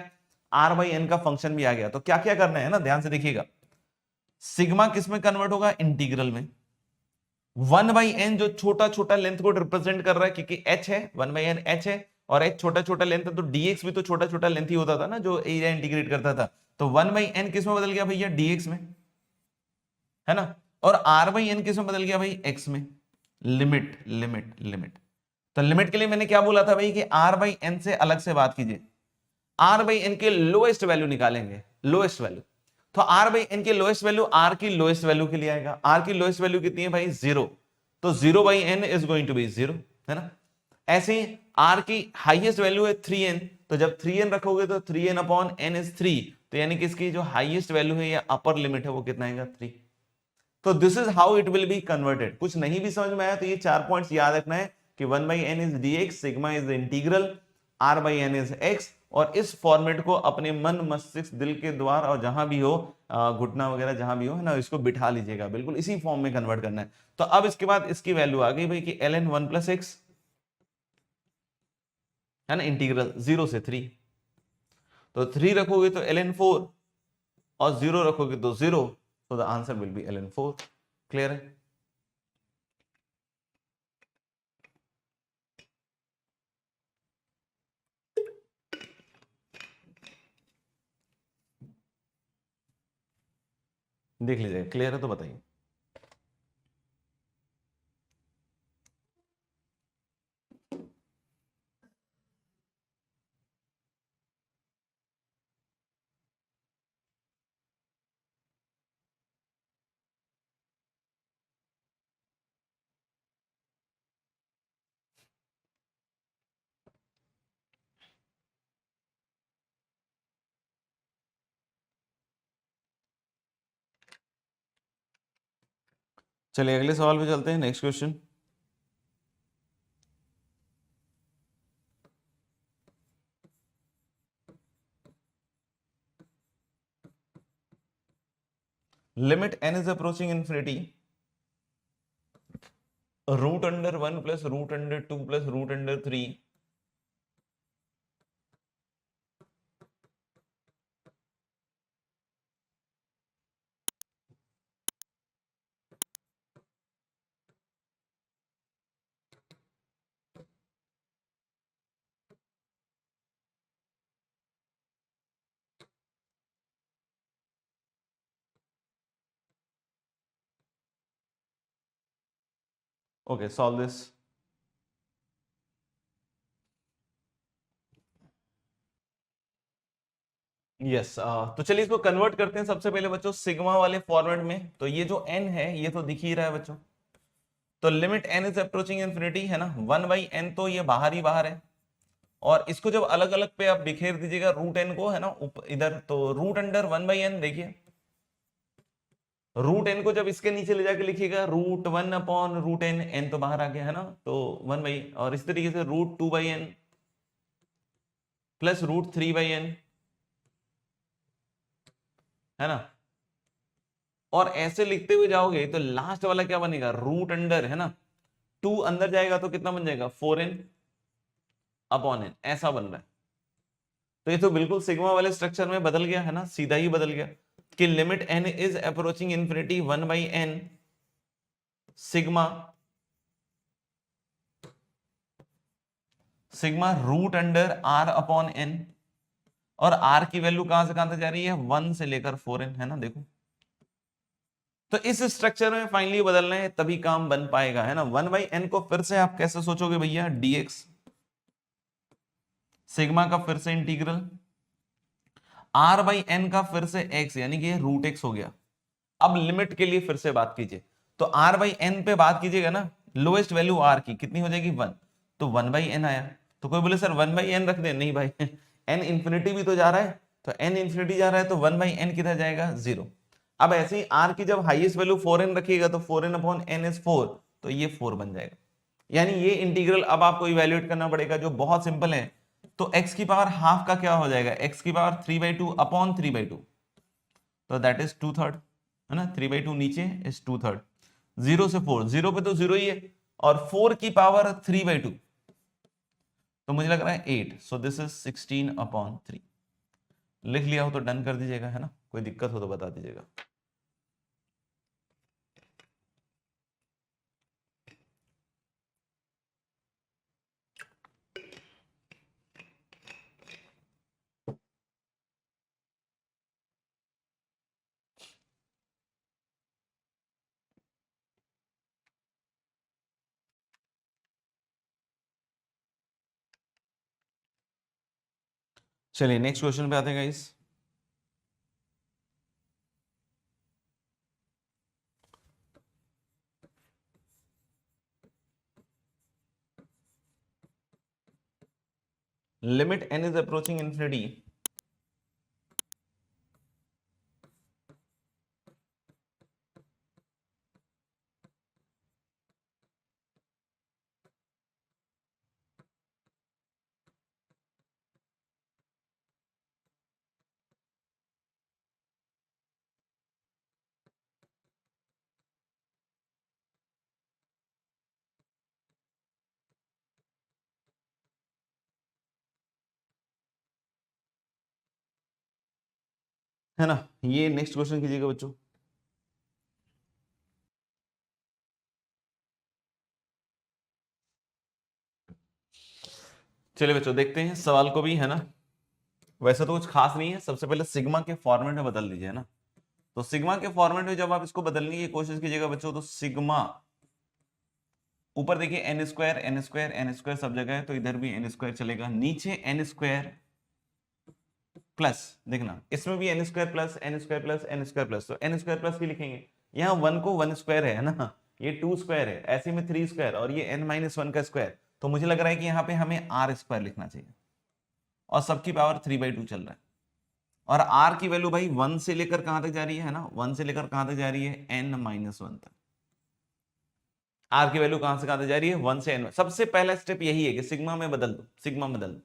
r/n का फंक्शन भी आ गया। तो क्या क्या करना है ना, ध्यान से देखिएगा। सिग्मा किस में कन्वर्ट होगा? इंटीग्रल में। 1/n जो छोटा छोटा लेंथ को रिप्रेजेंट कर रहा है, क्योंकि h है, 1/n h है और h छोटा छोटा लेंथ है, तो dx भी तो छोटा छोटा लेंथ ही होता था ना जो एरिया इंटीग्रेट करता था। तो 1/n किस में बदल गया भैया? dx में, है ना। और r/n किस में बदल गया भाई? x में। Limit limit limit. तो लिमिट के लिए मैंने क्या बोला था भाई कि r/n से अलग से बात कीजिए। r/n के लोएस्ट वैल्यू निकालेंगे, लोएस्ट वैल्यू। तो r/n की लोएस्ट वैल्यू r की लोएस्ट वैल्यू के लिए आएगा। r की लोएस्ट वैल्यू कितनी है भाई? 0। तो 0/n is going to B 0, है ना। ऐसे ही r की हाईएस्ट वैल्यू है 3n। तो जब 3n रखोगे तो 3n/n इज 3। तो यानी कि इसकी जो हाईएस्ट वैल्यू है या अपर लिमिट है वो कितना आएगा? 3। तो this is how it will be converted. कुछ नहीं भी समझ में आया तो ये 4 पॉइंट्स याद रखना है कि 1/n is dx, sigma is the integral, r/n is x। और इस फॉर्मेट को अपने मन मस्तिष्क दिल के द्वार और जहां भी हो, घुटना वगैरह जहां भी हो, है ना, इसको बिठा लीजिएगा। बिल्कुल इसी फॉर्म में कन्वर्ट करना है। तो अब इसके बाद इसकी वैल्यू आ गई भाई कि ln 1+x, है ना, इंटीग्रल 0 से 3। तो 3 रखोगे तो ln 4 और 0 रखोगे तो 0। तो the answer will be ln 4। Clear है? देख लीजिए, क्लियर है तो बताइए। चलिए अगले सवाल पे चलते हैं। Next question. Limit n is approaching infinity √1 plus √2 plus √3 okay, solve this. Yes, तो चलिए इसको कन्वर्ट करते हैं सबसे पहले बच्चों सिग्मा वाले फॉर्मेट में। तो ये जो n है ये तो दिख ही रहा है बच्चों, तो limit n is approaching infinity है ना, 1/n, तो ये बाहर ही बाहर है। और इसको जब अलग अलग पे आप बिखेर दीजिएगा रूट n को है ना इधर, तो रूट अंडर 1/n, देखिए रूट n को जब इसके नीचे ले जाके लिखिएगा √1/√n, n तो बाहर आ गया है ना, तो 1/, और इस तरीके से √2/n प्लस √3/n है ना। और ऐसे लिखते हुए जाओगे तो लास्ट वाला क्या बनेगा, रूट अंडर है ना 2 अंदर जाएगा तो कितना बन जाएगा 4n/n, ऐसा बन रहा है। तो ये तो बिल्कुल सिग्मा वाले स्ट्रक्चर में बदल गया है ना, सीधा ही बदल गया कि limit n is approaching infinity 1/n sigma root under r/n, और r की वैल्यू कहां से कहां तक जा रही है, 1 से लेकर 4n है ना, देखो। तो इस स्ट्रक्चर में फाइनली बदलना है तभी काम बन पाएगा है ना। 1/n को फिर से आप कैसे सोचोगे भैया, dx सिग्मा का फिर से इंटीग्रल, r/n का फिर से x, यानी कि √x हो गया। अब लिमिट के लिए फिर से बात कीजिए, तो r/n पे बात कीजिएगा ना, लोएस्ट वैल्यू r की कितनी हो जाएगी 1, तो 1/n आया। तो कोई बोले सर 1/n रख दे, नहीं भाई n इंफिनिटी भी तो जा रहा है, तो n इंफिनिटी जा रहा है तो 1/n किधर जाएगा 0। अब ऐसे ही r की जब हाईएस्ट वैल्यू 4n रखिएगा तो 4n/n इज 4, तो ये 4 बन जाएगा। यानी ये इंटीग्रल अब आपको इवैल्यूएट करना पड़ेगा, जो बहुत सिंपल है। तो x की पावर हाफ का क्या हो जाएगा, x की पावर 3/2/3/2, तो दैट इज 2/3 है ना, 3/2 नीचे इज 2/3, 0 से 4, 0 पे तो 0 ही है, और 4 की पावर 3/2, तो मुझे लग रहा है 8, सो दिस इज 16/3। लिख लिया हो तो डन कर दीजिएगा है ना, कोई दिक्कत हो तो बता दीजिएगा। चलिए नेक्स्ट क्वेश्चन पे आते हैं guys. Limit n is approaching infinity है ना। ये नेक्स्ट क्वेश्चन कीजिएगा बच्चों। चलिए बच्चों देखते हैं सवाल को भी है ना। वैसे तो कुछ खास नहीं है, सबसे पहले सिग्मा के फॉर्मेट में बदल दीजिए ना। तो सिग्मा के फॉर्मेट में जब आप इसको बदलने की कोशिश कीजिएगा बच्चों, तो सिग्मा ऊपर देखिए n² सब जगह है, तो इधर भी n² चलेगा, नीचे n² प्लस, देखना इसमें भी n² plus n² plus n² plus, तो n² प्लस भी लिखेंगे। यहाँ 1 को 1² है ना, ये 2² है, ऐसे में 3² और ये n-1 का स्क्वायर, तो मुझे लग रहा है कि यहाँ पे हमें r² लिखना चाहिए, और सबकी पावर 3/2 चल रहा है। और r की वैल्यू भाई 1 से लेकर कहां तक जा रही है ना, 1 से लेकर कहां तक जा रही है n-1 तक। r की वैल्यू कहां से कहां तक जा रही है 1 से n। सबसे पहला स्टेप यही है कि सिग्मा में बदल दो, सिग्मा में बदल दो।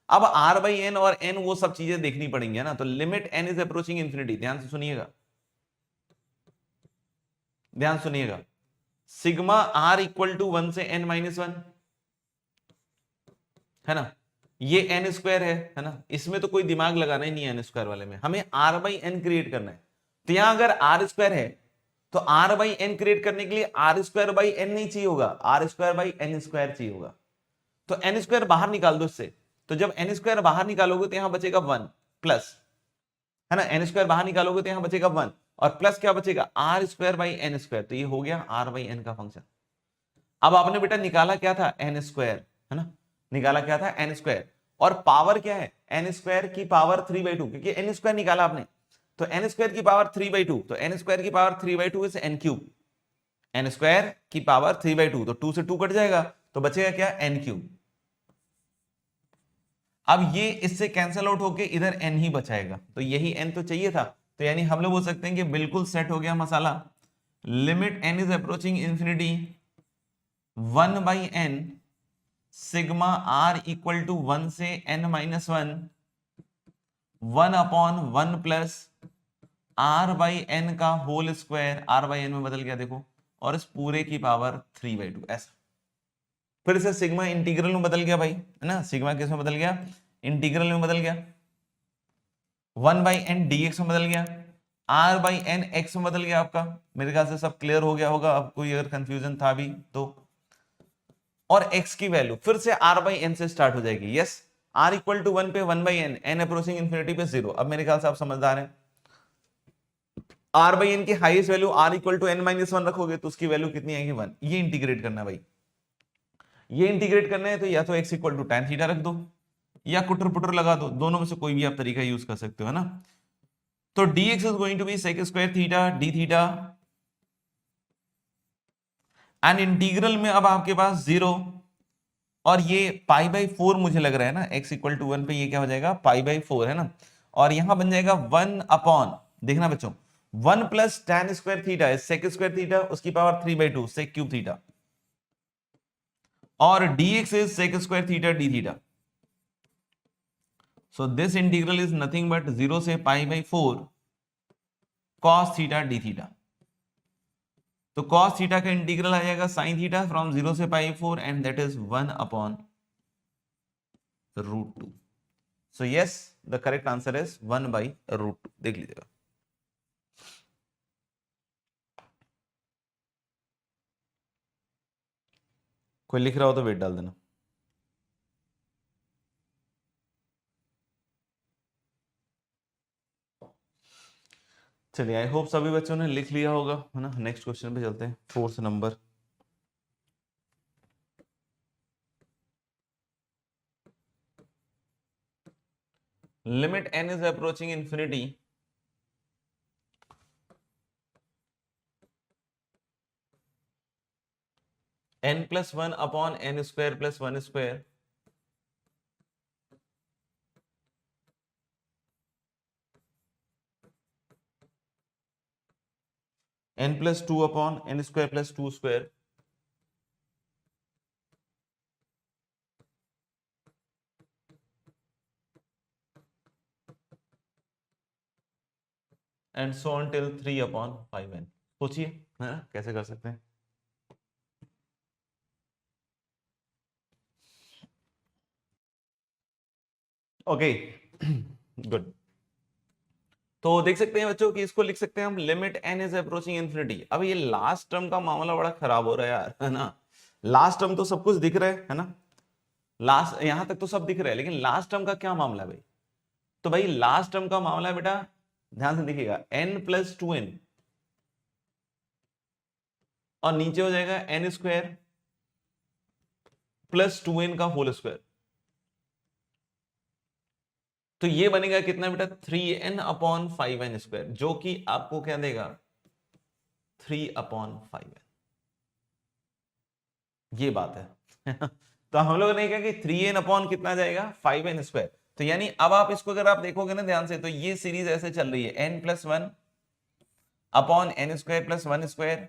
अब r/n और n वो सब चीजें देखनी पड़ेंगी है ना। तो limit n is approaching infinity, ध्यान से सुनिएगा, ध्यान सुनिएगा, सिग्मा r इक्वल टू 1 से n-1 है ना। ये n² है ना, इसमें तो कोई दिमाग लगाना ही नहीं है, n² वाले में हमें r/n क्रिएट करना है। तो यहां अगर r² है तो r/n क्रिएट करने के लिए r²/n नहीं चाहिए होगा, r²/n² चाहिए होगा। तो n² बाहर निकाल दो इससे, तो जब n² बाहर निकालोगे तो यहां बचेगा 1 प्लस, है ना, n² बाहर निकालोगे तो यहां बचेगा 1 और प्लस क्या बचेगा r²/n², तो ये हो गया r/n का फंक्शन। अब आपने बेटा निकाला क्या था, एन स्क्वायर, है ना, निकाला क्या था, एन स्क्वायर, और पावर क्या है, एन स्क्वायर की पावर 3/2, क्योंकि एन स्क्वायर निकाला आपने, तो एन स्क्वायर की पावर 3/2, तो एन स्क्वायर की power 3/2 is n cube, n square की पावर 3/2, तो 2 से 2 कट जाएगा, तो बचेगा क्या, एन क्यूब। अब ये इससे कैंसिल आउट होके इधर एन ही बचाएगा, तो यही एन तो चाहिए था, तो यानी हम लोग बोल सकते हैं कि बिल्कुल सेट हो गया मसाला। Limit n is approaching infinity 1/n sigma r equal to 1 से n-1 1/1 प्लस r/n का होल स्क्वायर, r/n में बदल गया देखो, और इस पूरे की पावर 3/2, ऐसा। फिर से सिग्मा इंटीग्रल में बदल गया भाई, है ना, सिग्मा किस में बदल गया, इंटीग्रल में बदल गया, 1/n dx में बदल गया, r/n x में बदल गया आपका। मेरे ख्याल से सब क्लियर हो गया होगा, अब कोई अगर कंफ्यूजन था भी तो। और x की वैल्यू फिर से r/n से स्टार्ट हो जाएगी, यस, r इक्वल टू 1 पे 1/n, n अप्रोचिंग इंफिनिटी पे 0। अब मेरे ख्याल से आप समझदार हैं, r/n की highest value r equal to n-1 रखोगे तो उसकी वैल्यू कितनी आएगी, 1। ये इंटीग्रेट करना है भाई, ये इंटीग्रेट करना है, तो या तो x equal to tan theta रख दो या कुटर पुटर लगा दो, दोनों में से कोई भी आप तरीका यूज कर सकते हो, है ना। तो dx is going to be sec square theta d theta, and integral में अब आपके पास 0, और ये π/4 मुझे लग रहा है ना, x इक्वल टू 1 पे ये क्या हो जाएगा, π/4, है ना, और यहां बन जाएगा 1 अपॉन, देखना बच्चों, 1 प्लस tan स्क्वायर थीटा है sec स्क्वायर थीटा, उसकी पावर 3/2 sec क्यूब थीटा, और dx is sec square theta d theta. So this integral is nothing but 0 से π/4 cos थीटा d थीटा। तो cos थीटा का इंटीग्रल आ जाएगा sin थीटा फ्रॉम 0 से π/4, and that is 1 upon √2। So yes, the correct answer is 1/√2। देख लीजिएगा, कोई लिख रहा हो तो वेट डाल देना। चलिए, आई होप सभी बच्चों ने लिख लिया होगा, है ना। नेक्स्ट क्वेश्चन पे चलते हैं, 4th number. Limit n is approaching infinity n+1 upon n square plus 1 square n+2 upon n square plus 2 square and so on till 3/5n। सोचिए, है ना, कैसे कर सकते हैं। Okay, good. तो देख सकते हैं बच्चों कि इसको लिख सकते हैं हम limit n is approaching infinity. अब ये लास्ट टर्म का मामला बड़ा खराब हो रहा है यार, है ना। लास्ट टर्म तो सब कुछ दिख रहा है ना, लास्ट यहां तक तो सब दिख रहा है, लेकिन लास्ट टर्म का क्या मामला है भाई। तो भाई लास्ट टर्म का मामला है बेटा, ध्यान से देखिएगा, n+2n, और नीचे हो जाएगा n स्क्वायर प्लस 2n का होल स्क्वायर। तो ये बनेगा कितना बेटा, 3n/5n स्क्वायर, जो कि आपको क्या देगा, 3/5n। ये बात है तो हम लोगों ने कहा कि 3n अपॉन कितना जाएगा, 5n स्क्वायर। तो यानी अब आप इसको अगर आप देखोगे ना ध्यान से, तो ये सीरीज ऐसे चल रही है, n+1 upon n square plus 1 square,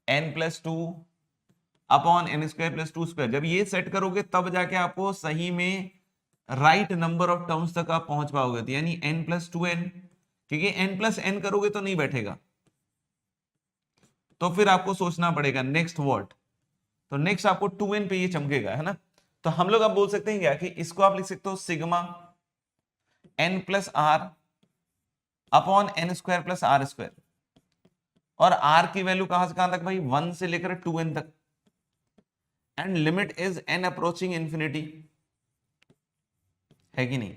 n+2 upon n square plus 2 square. जब ये सेट करोगे तब जाके आपको सही में राइट नंबर ऑफ टर्म्स तक आप पहुंच पाओगे, तो यानी n+2n, क्योंकि n+n करोगे तो नहीं बैठेगा, तो फिर आपको सोचना पड़ेगा नेक्स्ट व्हाट। तो नेक्स्ट आपको 2n पे ये चमकेगा, है ना। तो हम लोग अब बोल सकते हैं क्या, कि इसको आप लिख सकते हो sigma n+r upon n square plus r square, और r की वैल्यू कहां से कहां तक भाई, 1 से लेकर 2n तक, and limit is n approaching infinity, है कि नहीं।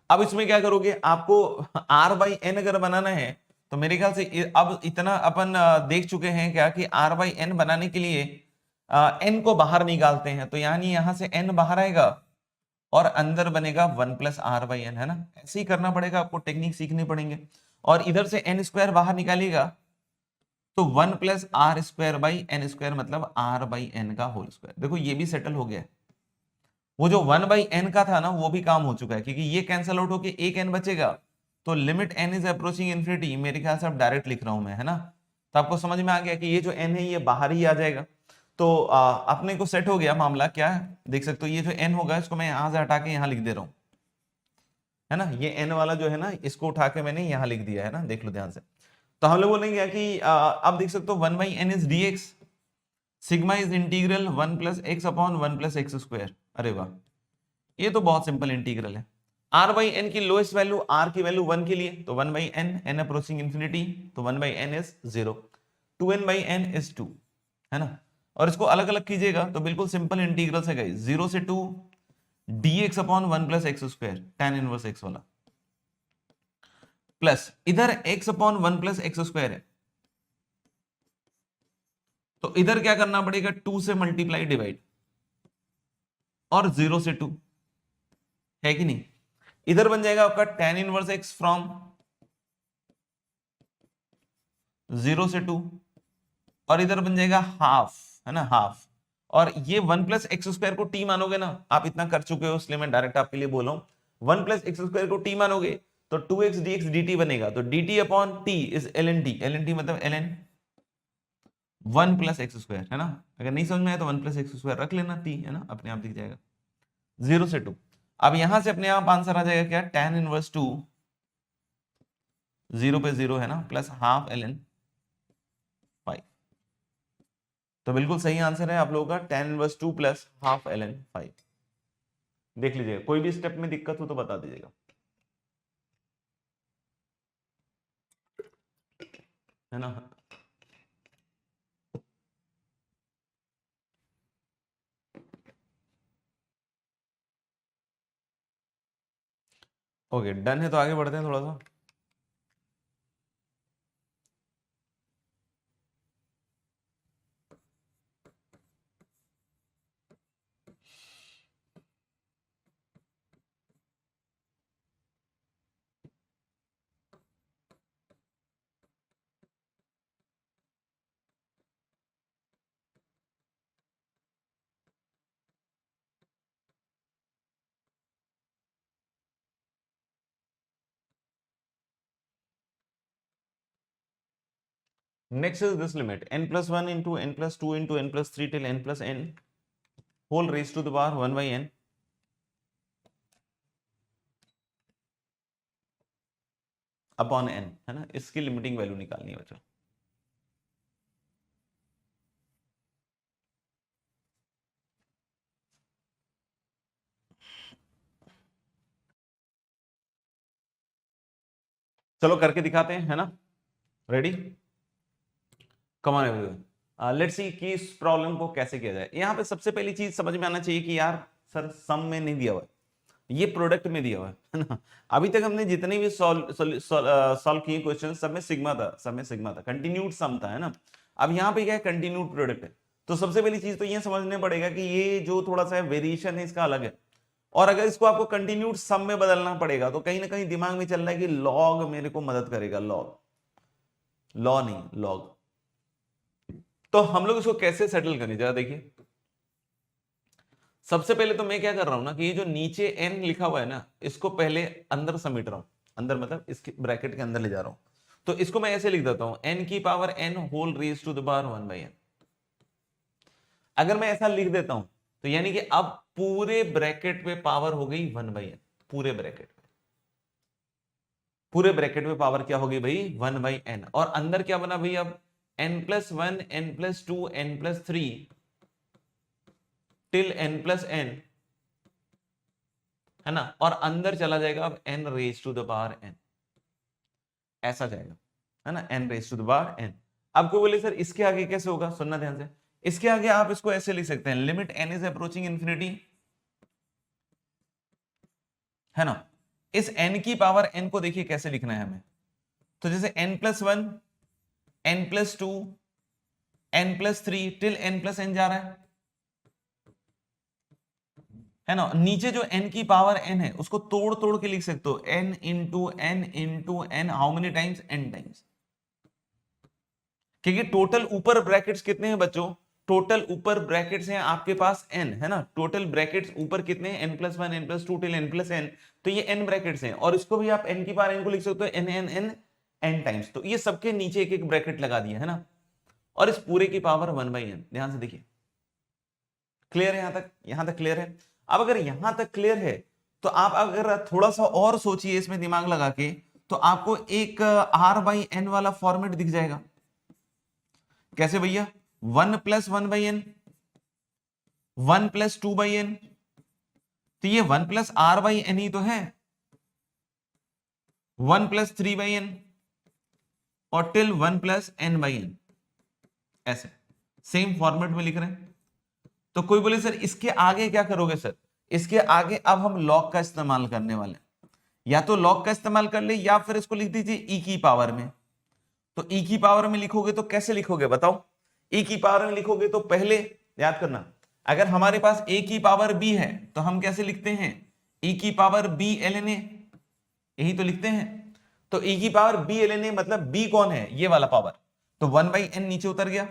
अब इसमें क्या करोगे, आपको r/n अगर बनाना है तो मेरे ख्याल से अब इतना अपन देख चुके हैं क्या कि r बाई एन बनाने के लिए n को बाहर निकालते हैं, तो यानी यहां से n बाहर आएगा और अंदर बनेगा 1 प्लस आर बाई एन, है ना। ऐसे ही करना पड़ेगा, आपको टेक्निक सीखनी पड़ेंगे। और इधर से एन स्क्वायर बाहर निकालिएगा तो 1 plus r square by n square मतलब आर बाई एन का होल स्क्वायर। देखो ये भी सेटल हो गया है। वो जो 1 बाई एन का था ना वो भी काम हो चुका है, क्योंकि ये कैंसिल आउट होके एक एन बचेगा। तो limit n is approaching infinity, मेरे ख्याल से अब डायरेक्ट लिख रहा हूं मैं, है ना। तो आपको समझ में आ गया कि ये जो एन है ये बाहर ही आ जाएगा। तो अपने को सेट हो गया मामला। क्या है देख सकते हो, ये जो एन होगा इसको मैं यहां से हटा के यहां लिख दे रहा हूं, है ना। ये एन वाला जो है ना इसको उठा के मैंने यहां लिख दिया है ना, देख लो ध्यान से। तो हम लोग बोलेंगे कि अब देख सकते हो 1 by n is d x, sigma is integral 1 plus x upon 1 plus x square. अरे वाह, ये तो बहुत सिंपल इंटीग्रल है। r बाई एन की लोएस्ट वैल्यू, r की वैल्यू 1 के लिए तो 1 by n, n approaching infinity तो 1 by n is 0, 2n by n is 2, है ना। और इसको अलग अलग कीजिएगा तो बिल्कुल सिंपल इंटीग्रल से गई 0 से 2 dx upon 1 plus x square tan inverse x वाला, प्लस इधर x upon 1 plus x square है, तो इधर क्या करना पड़ेगा 2 से मल्टीप्लाई डिवाइड और 0 से 2, है कि नहीं। इधर बन जाएगा आपका tan इनवर्स x फ्रॉम 0 से 2 और इधर बन जाएगा हाफ, है ना, हाफ। और ये 1 प्लस एक्स स्क्वायर को t मानोगे ना, आप इतना कर चुके हो इसलिए मैं डायरेक्ट आपके लिए बोल रहा हूं। 1 प्लस एक्स स्क्वायर को t मानोगे तो 2x dx dt बनेगा, तो dt upon t is ln t, ln t मतलब ln 1 प्लस एक्स स्क्वायर, है ना। अगर नहीं समझ में आया तो 1 प्लस एक्स स्क्वायर रख लेना, t है ना, अपने आप दिख जाएगा 0 से 2। अब यहां से अपने आप आंसर आ जाएगा क्या, tan इनवर्स 2 0 पे 0 है ना, प्लस हाफ ln 5। तो बिल्कुल सही आंसर है आप लोगों का tan inverse 2 plus half ln 5। देख लीजिएगा, कोई भी स्टेप में दिक्कत हो तो बता दीजिएगा, है ना। ओके डन है, तो आगे बढ़ते हैं थोड़ा सा। Next is this limit n plus 1 into n plus 2 into n plus 3 till n plus n whole raised to the power 1 by n upon n, है ना। इसकी लिमिटिंग वैल्यू निकालनी है बच्चों। चलो करके दिखाते हैं, है ना। Ready, come on everyone, let's see कि इस प्रॉब्लम को कैसे किया जाए। यहाँ पे सबसे पहली चीज समझ में आना चाहिए कि यार सर सम में नहीं दिया हुआ है, ये प्रोडक्ट में दिया हुआ है ना। अभी तक हमने जितने भी सॉल्व किए क्वेश्चन सब में सिग्मा था, सब में सिग्मा था, कंटिन्यूड सम था, है ना। अब यहाँ पे क्या है, कंटिन्यूड प्रोडक्ट है। तो सबसे पहली चीज तो ये समझने पड़ेगा कि ये जो थोड़ा सा वेरिएशन है इसका अलग है। और अगर इसको आपको कंटिन्यूड सम में बदलना पड़ेगा तो कहीं ना कहीं दिमाग में चल रहा है कि लॉग मेरे को मदद करेगा, लॉग, लॉ नहीं लॉग। तो हम लोग इसको कैसे सेटल करें जरा देखिए। सबसे पहले तो मैं क्या कर रहा हूं ना कि ये जो नीचे n लिखा हुआ है ना इसको पहले अंदर समेट रहा हूं, अंदर मतलब इसके ब्रैकेट के अंदर ले जा रहा हूं। तो इसको मैं ऐसे लिख देता हूं n की power n whole raise to the power 1 by n। अगर मैं ऐसा लिख देता हूं तो यानी कि अब पूरे ब्रैकेट पे पावर हो गई 1 बाई n, पूरे ब्रैकेट पे, पूरे ब्रैकेट में पावर क्या होगी भाई 1 बाई n। और अंदर क्या बना भाई अब n plus 1 n plus 2 n plus 3 till n plus n, है ना। और अंदर चला जाएगा अब n raise to the power n, ऐसा जाएगा, है ना, n raise to the power n। आपको बोले सर इसके आगे कैसे होगा, सुनना ध्यान से। इसके आगे आप इसको ऐसे लिख सकते हैं limit n is approaching infinity, है ना। इस n की पावर n को देखिए कैसे लिखना है हमें, तो जैसे n+1, n+2, n+3 till n+n जा रहा है ना। नीचे जो n की पावर n है उसको तोड़ तोड़ के लिख सकते हो, n into n into n, how many times, n times. क्योंकि टोटल ऊपर ब्रैकेट्स कितने हैं बच्चों, टोटल ऊपर ब्रैकेट्स हैं आपके पास n, है ना। टोटल ब्रैकेट्स ऊपर कितने हैं, n+1, n+2 टिल n+n, तो ये n ब्रैकेट्स हैं। और इसको भी आप n की पावर n को लिख सकते हो n n n n times. तो ये सबके नीचे एक एक ब्रैकेट लगा दिया, है ना। और इस पूरे की पावर 1/n। ध्यान से देखिए, क्लियर है यहां तक, यहां तक क्लियर है। अब अगर यहां तक क्लियर है तो आप अगर थोड़ा सा और सोचिए इसमें दिमाग लगा के, तो आपको एक r/n वाला फॉर्मेट दिख जाएगा। कैसे भैया, 1+1/n, 1+2/n, तो ये 1+r/n ही तो है, 1+3/n और टिल 1+n/n, ऐसे सेम फॉर्मेट में लिख रहे हैं। तो कोई बोले सर इसके आगे क्या करोगे, सर इसके आगे अब हम लॉग का इस्तेमाल करने वाले हैं। या तो लॉग का इस्तेमाल कर ले या फिर इसको लिख दीजिए e की पावर में। तो e की पावर में लिखोगे तो कैसे लिखोगे बताओ, e की पावर में लिखोगे तो पहले याद करना, अगर हमारे पास a की पावर b है तो हम कैसे लिखते हैं, e की पावर b ln a, यही तो लिखते हैं। तो e की पावर b ln a मतलब b कौन है, ये वाला पावर, तो 1/n नीचे उतर गया।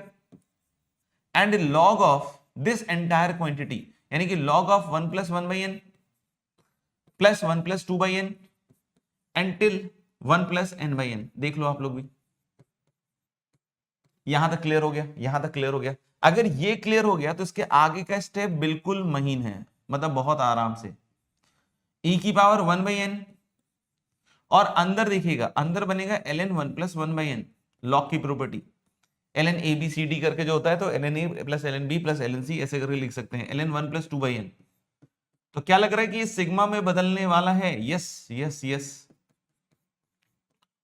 And log of this entire quantity, यानी कि log of 1+1/n plus 1+2/n and till 1+n/n। देख लो आप लोग भी, यहां तक क्लियर हो गया, यहां तक क्लियर हो गया। अगर ये क्लियर हो गया तो इसके आगे का स्टेप बिल्कुल महीन है, मतलब बहुत आराम से। e की पावर 1/n और अंदर देखिएगा, अंदर बनेगा ln 1+1/n, लॉग की property ln a b c d करके जो होता है, तो ln a plus ln b plus ln c ऐसे करके लिख सकते हैं, ln 1+2/n। तो क्या लग रहा है कि ये सिग्मा में बदलने वाला है, यस यस यस,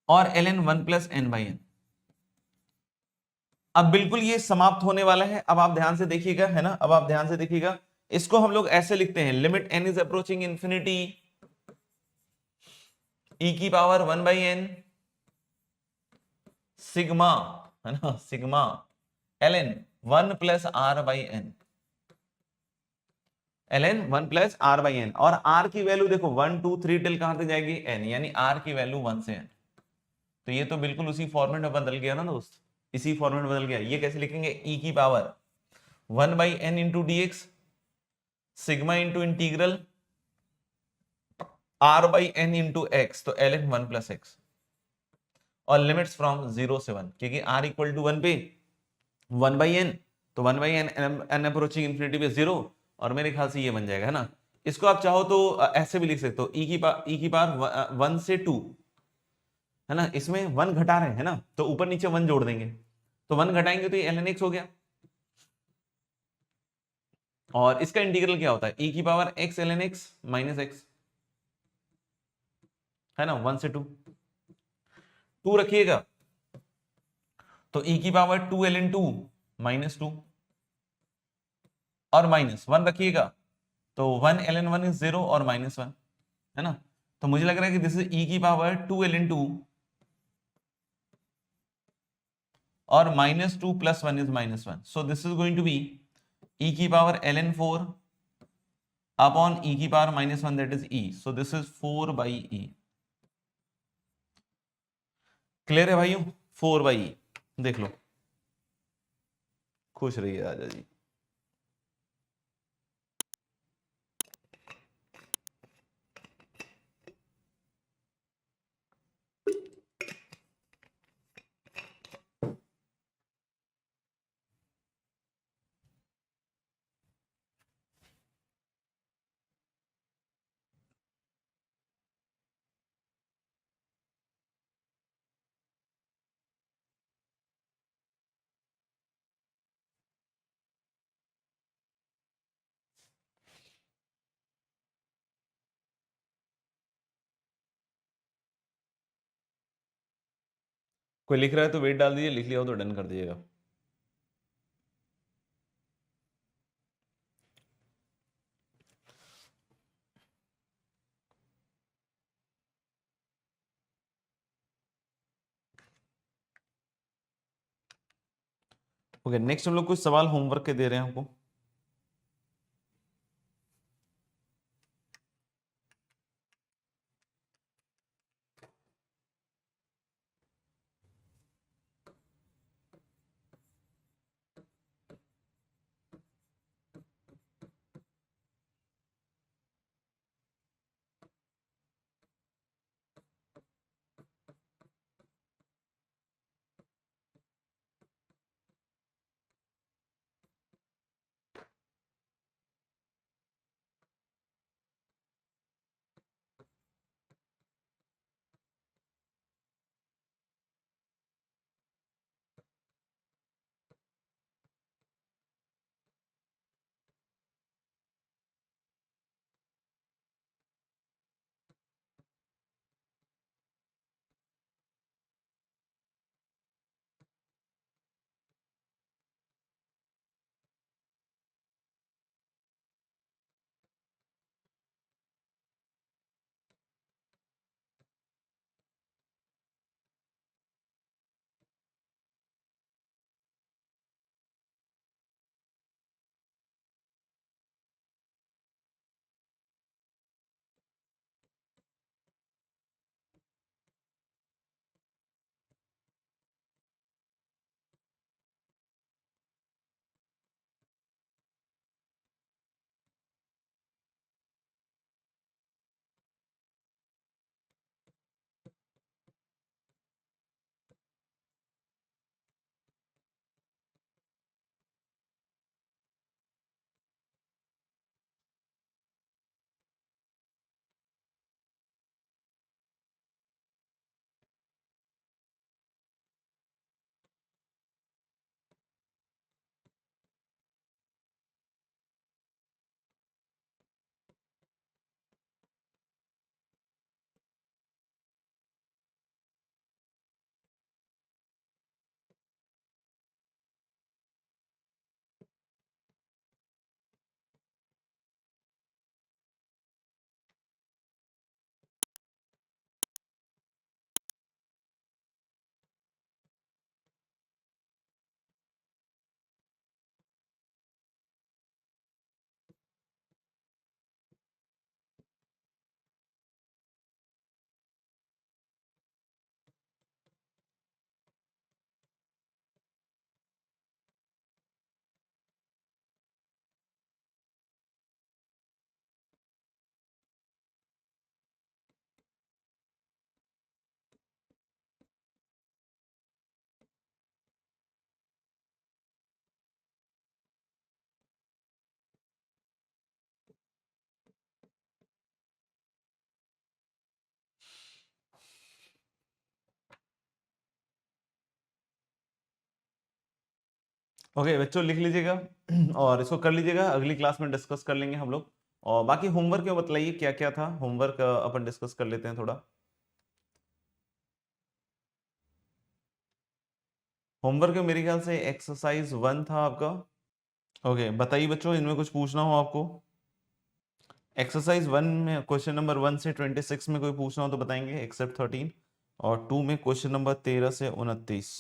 और ln 1+n/n। अब बिल्कुल ये समाप्त होने वाला है। अब आप ध्यान से देखिएगा, है ना, अब आप ध्यान से देखिएगा, इसको हम लोग ऐसे लिखते हैं, limit n is approaching infinity, e की पावर 1/n सिग्मा, है ना, sigma ln 1+r/n, ln 1+r/n। और r की वैल्यू देखो 1 2 3 टिल कहां तक जाएगी, n, यानी r की वैल्यू 1 से n। तो ये तो बिल्कुल उसी फॉर्मेट में बदल गया ना दोस्त, इसी फॉर्मेट में बदल गया। ये कैसे लिखेंगे, e की power 1/n into dx sigma into integral r/n into x, तो ln 1+x, और लिमिट्स फ्रॉम 0 से 1, क्योंकि r इक्वल टू 1 पे 1/n, तो 1/n n अप्रोचिंग इंफिनिटी पे 0, और मेरे ख्याल से ये बन जाएगा, है ना। इसको आप चाहो तो ऐसे भी लिख सकते हो, e की पावर 1 से 2, है ना, इसमें 1 घटा रहे हैं ना, तो ऊपर नीचे 1 जोड़ देंगे, तो 1 घटाएंगे तो ये ln x हो गया। और इसका इंटीग्रल क्या होता है, e की power x ln x minus x, है ना, 1 से 2, 2 रखिएगा तो e की पावर 2 ln 2 माइनस 2, और माइनस 1 रखिएगा तो 1 ln 1 इज 0 और माइनस 1, है ना। तो मुझे लग रहा है कि दिस इज e की पावर 2 ln 2 और minus 2 plus 1 is minus 1, so this is going to be e की पावर ln 4 अपॉन e की power minus 1, that is e, so this is 4/e। Clear है भाइयों, 4/e, देख लो, खुश रहिए राजा जी। कोई लिख रहा है तो वेट डाल दीजिए, लिख लिया हो तो डन कर दीजिएगा। ओके, नेक्स्ट हम लोग कुछ सवाल होमवर्क के दे रहे हैं हमको। ओके बच्चों, लिख लीजिएगा और इसको कर लीजिएगा, अगली क्लास में डिस्कस कर लेंगे हम लोग। और बाकी होमवर्क में बतलाइए क्या क्या था होमवर्क, अपन डिस्कस कर लेते हैं थोड़ा। होमवर्क में मेरे ख्याल से एक्सरसाइज 1 था आपका। ओके बताइए बच्चों, इनमें कुछ पूछना हो आपको। एक्सरसाइज 1 में क्वेश्चन नंबर 1 से 26 में कोई पूछना हो तो बताएंगे, एक्सेप्ट 13। और 2 में क्वेश्चन नंबर 13 से 29।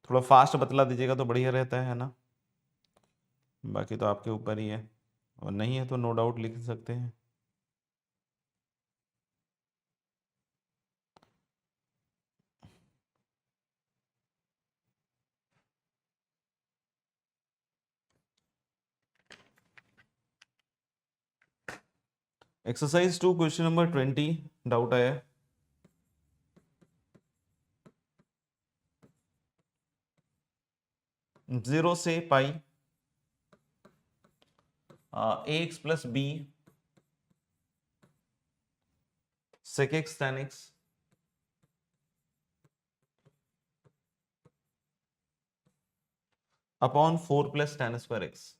थोड़ा फास्ट बतला दीजिएगा तो बढ़िया रहता है ना। बाकी तो आपके ऊपर ही है, और नहीं है तो नो डाउट लिख सकते हैं। एक्सरसाइज 2 क्वेश्चन नंबर 20 डाउट आया है। 0 से pi ax plus b sec x tan x upon 4 plus tan square x।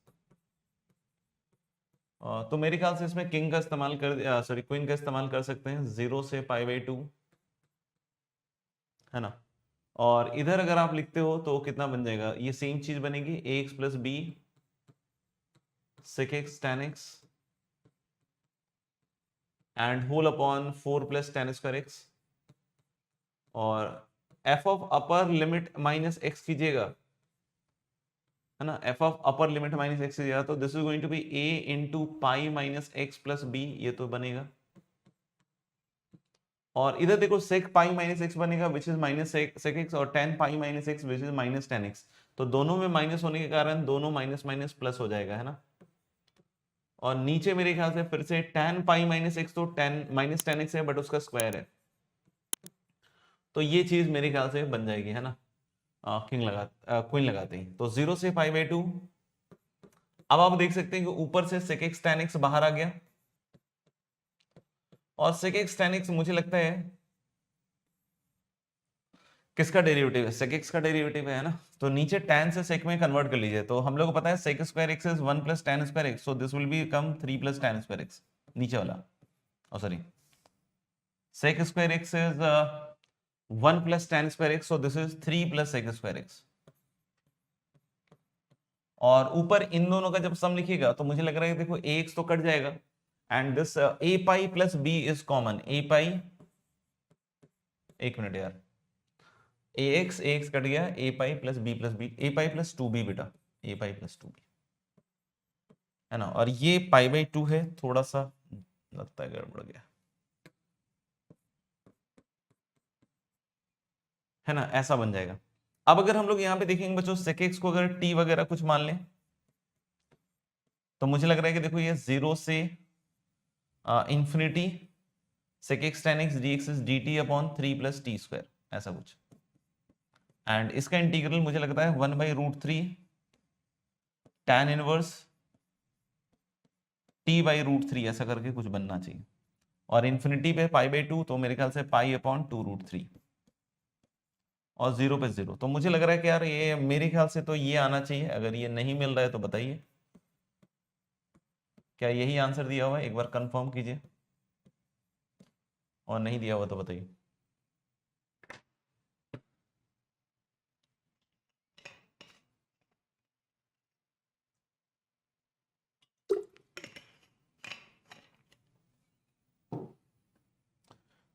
तो मेरे ख्याल से इसमें किंग का इस्तेमाल कर, सॉरी क्वीन का इस्तेमाल कर सकते हैं। 0 से पाई बाई 2 है ना। और इधर अगर आप लिखते हो तो कितना बन जाएगा, ये सेम चीज बनेगी ax plus b sec x tan x and whole upon 4 plus tan square x। और f of upper limit minus x कीजिएगा, है ना, f of upper limit minus x कीजिएगा, तो this is going to be a into pi minus x plus b, ये तो बनेगा। और इधर देखो सेक पाई माइनस एक्स बनेगा which is minus sec x, और tan pi minus x which is minus tan x, तो दोनों में माइनस होने के कारण दोनों माइनस माइनस प्लस हो जाएगा, है ना। और नीचे मेरे ख्याल से फिर से tan पाई माइनस एक्स, तो टेन माइनस टेन एक्स है बट उसका स्क्वायर है, तो ये चीज मेरे ख्याल से बन जाएगी, है ना। क्वीन लगाते हैं तो 0 से पाई बाई 2। अब आप देख सकते हैं कि ऊपर से sec x tan x बाहर आ गया, और sec x tan x मुझे लगता है किसका डेरिवेटिव है, sec x का डेरिवेटिव है ना, तो नीचे tan से sec में कन्वर्ट कर लीजिए, तो हम लोग को पता है sec square x is 1 plus tan square x, so this will be come 3 plus tan square x, नीचे वाला, sorry, sec square x is 1 plus tan square x, so this is 3 plus sec square x। और ऊपर इन दोनों का जब सम लिखिएगा तो मुझे लग रहा है देखो ax तो कट जाएगा, and this a pi plus b is common, a पाई, एक मिनट यार, ax कट गया, a pi plus b, a pi plus 2b बेटा, a पाई प्लस 2b, है ना, और ये पाई बाई 2 है, थोड़ा सा लगता है गड़बड़ गया, है ना, ऐसा बन जाएगा। अब अगर हम लोग यहाँ पे देखेंगे बच्चों sec x को अगर t वगैरह कुछ मान लें, तो मुझे लग रहा है कि देखो ये 0 से infinity sec x tan x dx is dt upon 3 plus t square, ऐसा कुछ, एंड इसका इंटीग्रल मुझे लगता है 1 बाई root 3 tan inverse t by root 3, ऐसा करके कुछ बनना चाहिए, और इन्फिनिटी पे पाई बाई 2, तो मेरे ख्याल से पाई अपॉन 2 रूट 3, और 0 पे 0, तो मुझे लग रहा है कि यार ये मेरे ख्याल से तो ये आना चाहिए, अगर ये नहीं मिल रहा है तो बताइए क्या यही आंसर दिया हुआ है, एक बार कंफर्म कीजिए, और नहीं दिया हुआ तो बताइए।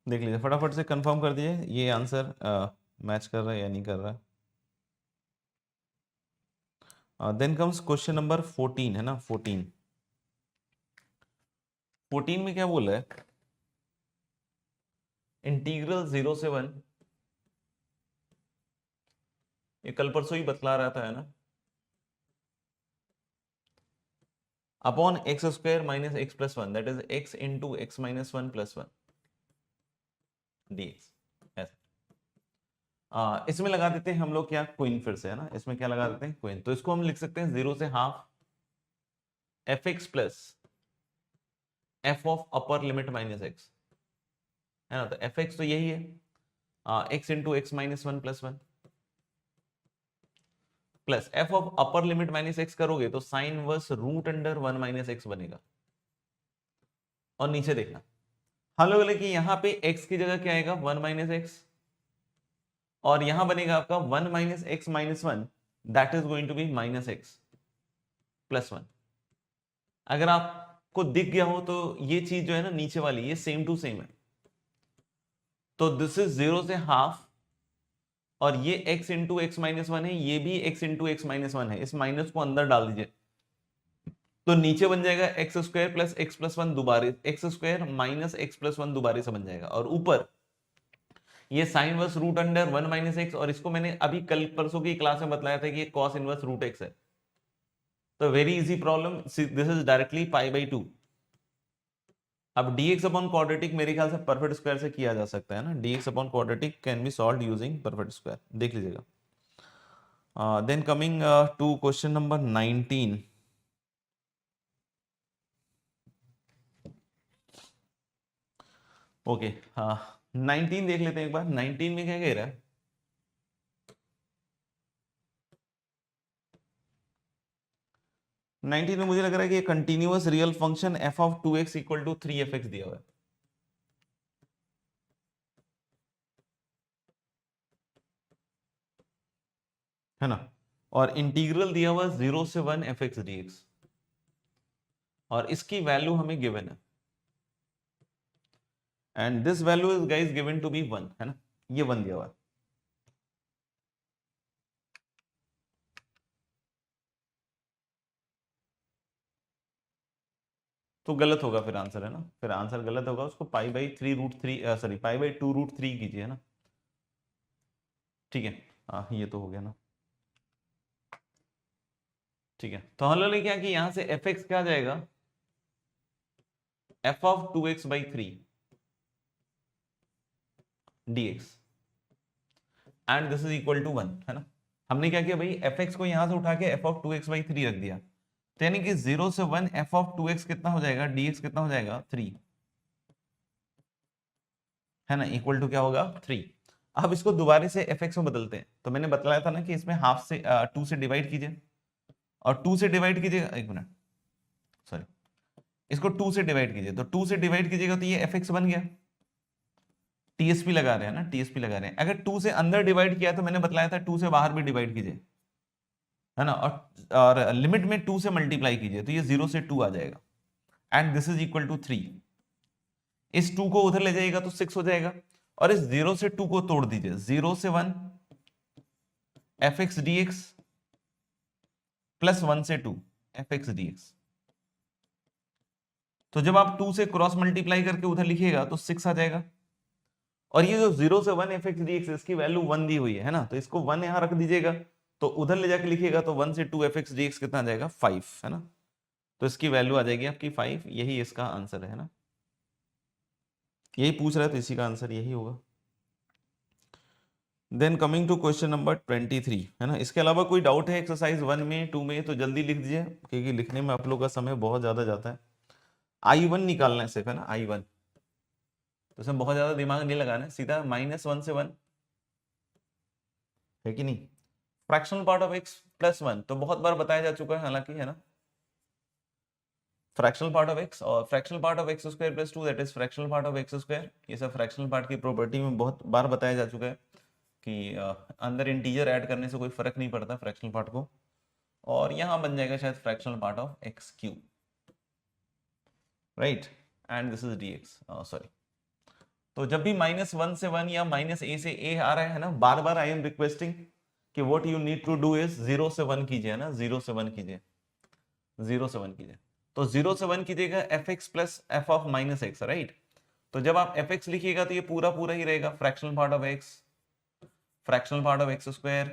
देख लीजिए फटाफट से कंफर्म कर दीजिए ये आंसर मैच कर रहा है या नहीं कर रहा है। देन कम्स क्वेश्चन नंबर 14, है ना, 14 में क्या बोला है, इंटीग्रल 0 से 1, ये कल परसों ही बतला रहा था, है ना, upon x square minus x plus 1, that is x into x minus 1 plus 1 dx, ऐसा। इसमें लगा देते हैं हम लोग क्या, क्वीन, फिर से, है ना, इसमें क्या लगा देते हैं, क्वीन, तो इसको हम लिख सकते हैं 0 से half f x plus f of upper limit minus x, है ना, तो एफ एक्स तो यही है x into x minus 1 plus 1 plus f of upper limit minus x करोगे तो sine verse root under 1 minus x बनेगा। और नीचे देखना हम लोग बोले कि यहाँ पे x की जगह क्या आएगा, 1 माइनस एक्स, और यहां बनेगा आपका 1 minus x minus 1, that is going to be minus x plus 1। अगर आपको दिख गया हो तो ये चीज जो है ना नीचे वाली, ये सेम टू सेम है, तो दिस इज 0 से हाफ, और ये x इंटू एक्स माइनस 1 है, ये भी x इंटू एक्स माइनस 1 है, इस माइनस को अंदर डाल दीजिए, तो नीचे बन जाएगा x square plus x plus 1 दोबारे, x square minus x plus 1 दोबारे से बन जाएगा, और ऊपर ये sine inverse root under 1 minus x, और इसको मैंने अभी कल परसों की क्लास में बताया था कि ये कॉस इनवर्स रूट एक्स है, तो very easy problem, this is directly pi by 2। अब dx अपॉन क्वाड्रेटिक मेरे ख्याल से परफेक्ट स्क्वायर से किया जा सकता है ना, dx upon quadratic can be solve using perfect square, देख लीजिएगा। Then coming to question number 19। Okay, हाँ, 19 देख लेते हैं एक बार, 19 में क्या कह रहा है, 19 में मुझे लग रहा है कि continuous real function f of 2x equal to 3fx दिया हुआ है ना, और इंटीग्रल दिया हुआ 0 से 1 fx dx, और इसकी वैल्यू हमें गिवन है, and this value is guys given to be 1, है ना, ये 1 दिया हुआ है, तो गलत होगा फिर आंसर, है ना, फिर आंसर गलत होगा, उसको पाई/3√3 सॉरी पाई/2√3 कीजिए, है ना। ठीक है, हाँ ये तो हो गया ना। ठीक है, तो हम लोग ने क्या कि यहां से एफ एक्स क्या आ जाएगा, f(2x/3) dx and this is equal to 1, है ना। हमने क्या किया भाई, एफ एक्स को यहां से उठा के f(2x/3) रख दिया, तो यानी कि 0 से 1 f(2x) कितना हो जाएगा, dx कितना हो जाएगा 3, है ना, इक्वल टू क्या होगा 3। अब इसको दोबारा से एफ एक्स में बदलते हैं, तो मैंने बतलाया था ना कि इसमें हाफ से 2 से डिवाइड कीजिए, और 2 से डिवाइड कीजिएगा, एक मिनट सॉरी, इसको 2 से डिवाइड कीजिए, तो 2 से डिवाइड कीजिएगा तो ये एफ एक्स बन गया। टीएसपी लगा रहे हैं ना, टीएसपी लगा रहे हैं। अगर 2 से अंदर डिवाइड किया तो मैंने बताया था 2 से बाहर भी डिवाइड कीजिए, है ना, और लिमिट में 2 से मल्टीप्लाई कीजिए, तो ये 0 से 2 आ जाएगा and this is equal to 3। इस 2 को उधर ले जाइएगा तो 6 हो जाएगा, और इस 0 से 2 को तोड़ दीजिए, 0 से 1 F x d x plus 1 से 2 एफ एक्स डी एक्स। तो जब आप 2 से क्रॉस मल्टीप्लाई करके उधर लिखिएगा तो 6 आ जाएगा, और ये जो 0 से 1 एफ एक्स डी एक्स इसकी वैल्यू 1 दी हुई है ना, तो इसको 1 यहां रख दीजिएगा, तो उधर ले जाके लिखिएगा तो 1 से 2 एफ एक्स डी एक्स कितना आ जाएगा 5, है ना, तो इसकी वैल्यू आ जाएगी आपकी 5, यही इसका आंसर है ना, यही पूछ रहा है तो इसी का आंसर यही होगा। Then coming to question number 23, है ना। इसके अलावा कोई डाउट है एक्सरसाइज 1 में 2 में तो जल्दी लिख दीजिए, क्योंकि लिखने में आप लोग का समय बहुत ज्यादा जाता है। I1 निकालना है सिर्फ, है ना, I1, तो इसमें बहुत ज्यादा दिमाग नहीं लगाना है, सीधा -1 से 1, है कि नहीं। Fractional part of x plus 1 तो बहुत बार बताया जा चुका है हालांकि, है ना, फ्रैक्शनल पार्ट ऑफ x और fractional part of x² plus 2 that is fractional part of x²। ये सब फ्रैक्शनल पार्ट की प्रॉपर्टी में बहुत बार बताया जा चुका है कि अंदर इंटीजर ऐड करने से कोई फर्क नहीं पड़ता फ्रैक्शनल पार्ट को, और यहां बन जाएगा शायद fractional part of x3, right, and this is dx, sorry. तो जब भी -1 से 1 या -a से a आ रहा है ना, बार बार आई एम रिक्वेस्टिंग कि what you need to do is 0 से 1 कीजिए, ना 0 से 1 कीजिए, 0 से 1 कीजिए, तो 0 से 1 कीजिएगा F x plus f of minus x, right. तो जब आप एफ एक्स लिखिएगा तो ये पूरा पूरा ही रहेगा, fractional part of x, fractional part of x square,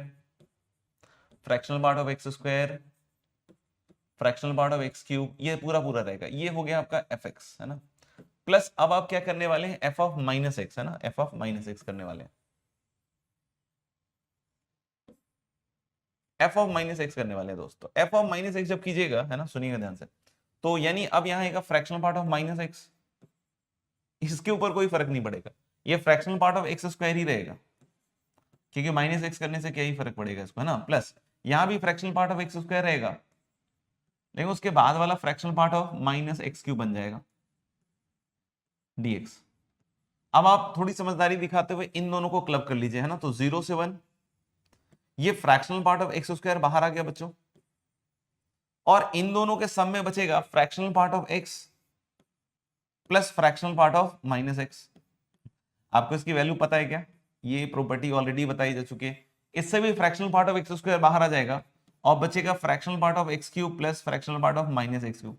fractional part of x square, fractional part of x cube, ये पूरा पूरा रहेगा, ये हो गया आपका एफ एक्स, है ना। प्लस अब आप क्या करने वाले हैं, एफ ऑफ माइनस एक्स, है ना, एफ ऑफ माइनस एक्स करने वाले हैं, एफ ऑफ माइनस एक्स करने वाले हैं दोस्तों। एफ ऑफ माइनस एक्स जब कीजिएगा, है ना, सुनिएगा ध्यान से, तो यानी अब यहाँ आएगा fractional part of minus x, इसके ऊपर कोई फर्क नहीं पड़ेगा, ये fractional part of x square ही रहेगा, क्योंकि माइनस एक्स करने से क्या ही फर्क पड़ेगा इसको, है ना। प्लस यहां भी fractional part of x square रहेगा, लेकिन उसके बाद वाला fractional part of minus x cube बन जाएगा dx। अब आप थोड़ी समझदारी दिखाते हुए इन दोनों को क्लब कर लीजिए, है ना, तो 0 से 1 ये fractional part of x square बाहर आ गया बच्चों, और इन दोनों के सम में बचेगा fractional part of x plus fractional part of minus x. आपको इसकी वैल्यू पता है क्या, ये प्रॉपर्टी ऑलरेडी बताई जा चुकी है। इससे भी fractional part of x square बाहर आ जाएगा और बचेगा fractional part of x cube plus fractional part of minus x cube.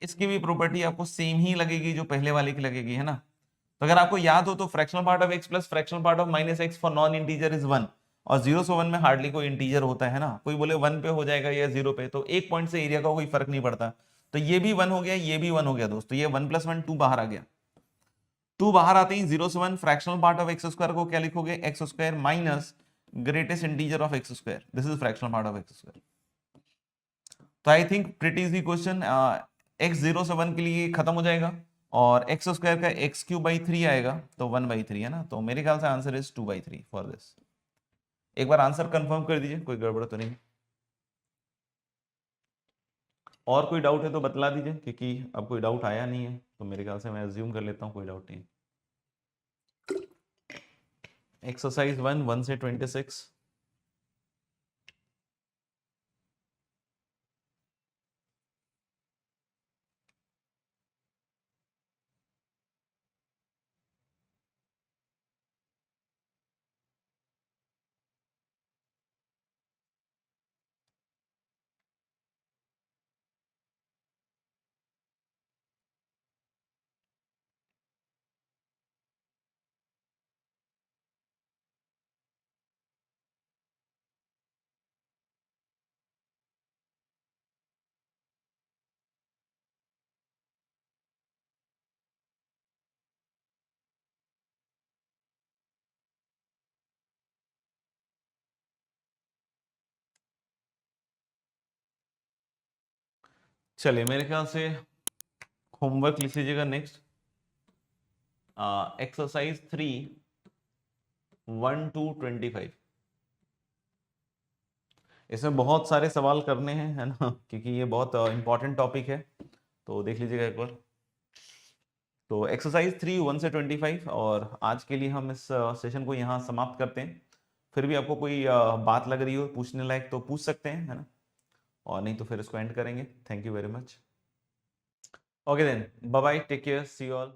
इसकी भी प्रॉपर्टी आपको सेम ही लगेगी जो पहले वाले की लगेगी, है ना। तो अगर आपको याद हो तो fractional part of x plus fractional part of minus x for non integer is 1, और 0 से 1 में हार्डली कोई इंटीजर होता है ना, कोई बोले 1 पे हो जाएगा या 0 पे, तो एक पॉइंट से एरिया का कोई फर्क नहीं पड़ता। तो ये भी 1 हो गया, ये भी 1 हो गया दोस्तों, ये 1 + 1 2 बाहर आ गया, 2 बाहर आते ही 0 से 1 fractional part of x square को क्या लिखोगे, x square minus greatest integer of x square, this is fractional part of x square. तो I think pretty easy question, x 0 से 1 के लिए खत्म हो जाएगा, और एक्स स्क्वायर का x³/3 आएगा तो 1/3, है ना। तो मेरे ख्याल से आंसर इज 2/3 फॉर दिस। एक बार आंसर कंफर्म कर दीजिए, कोई गड़बड़ तो नहीं। और कोई डाउट है तो बतला दीजिए, क्योंकि अब कोई डाउट आया नहीं है, तो मेरे ख्याल से मैं अज्यूम कर लेता हूँ कोई डाउट नहीं। एक्सरसाइज 1 से 26। चलिए मेरे ख्याल से होमवर्क लिख लीजिएगा। Next exercise 3 1 to 25। इसमें बहुत सारे सवाल करने हैं, है ना, क्योंकि ये बहुत इंपॉर्टेंट टॉपिक है। तो देख लीजिएगा एक बार। तो एक्सरसाइज 3 1 से 25। और आज के लिए हम इस सेशन को यहाँ समाप्त करते हैं। फिर भी आपको कोई बात लग रही हो पूछने लायक तो पूछ सकते हैं, है ना, और नहीं तो फिर इसको एंड करेंगे। Thank you very much. Okay then, bye bye, take care, see you all.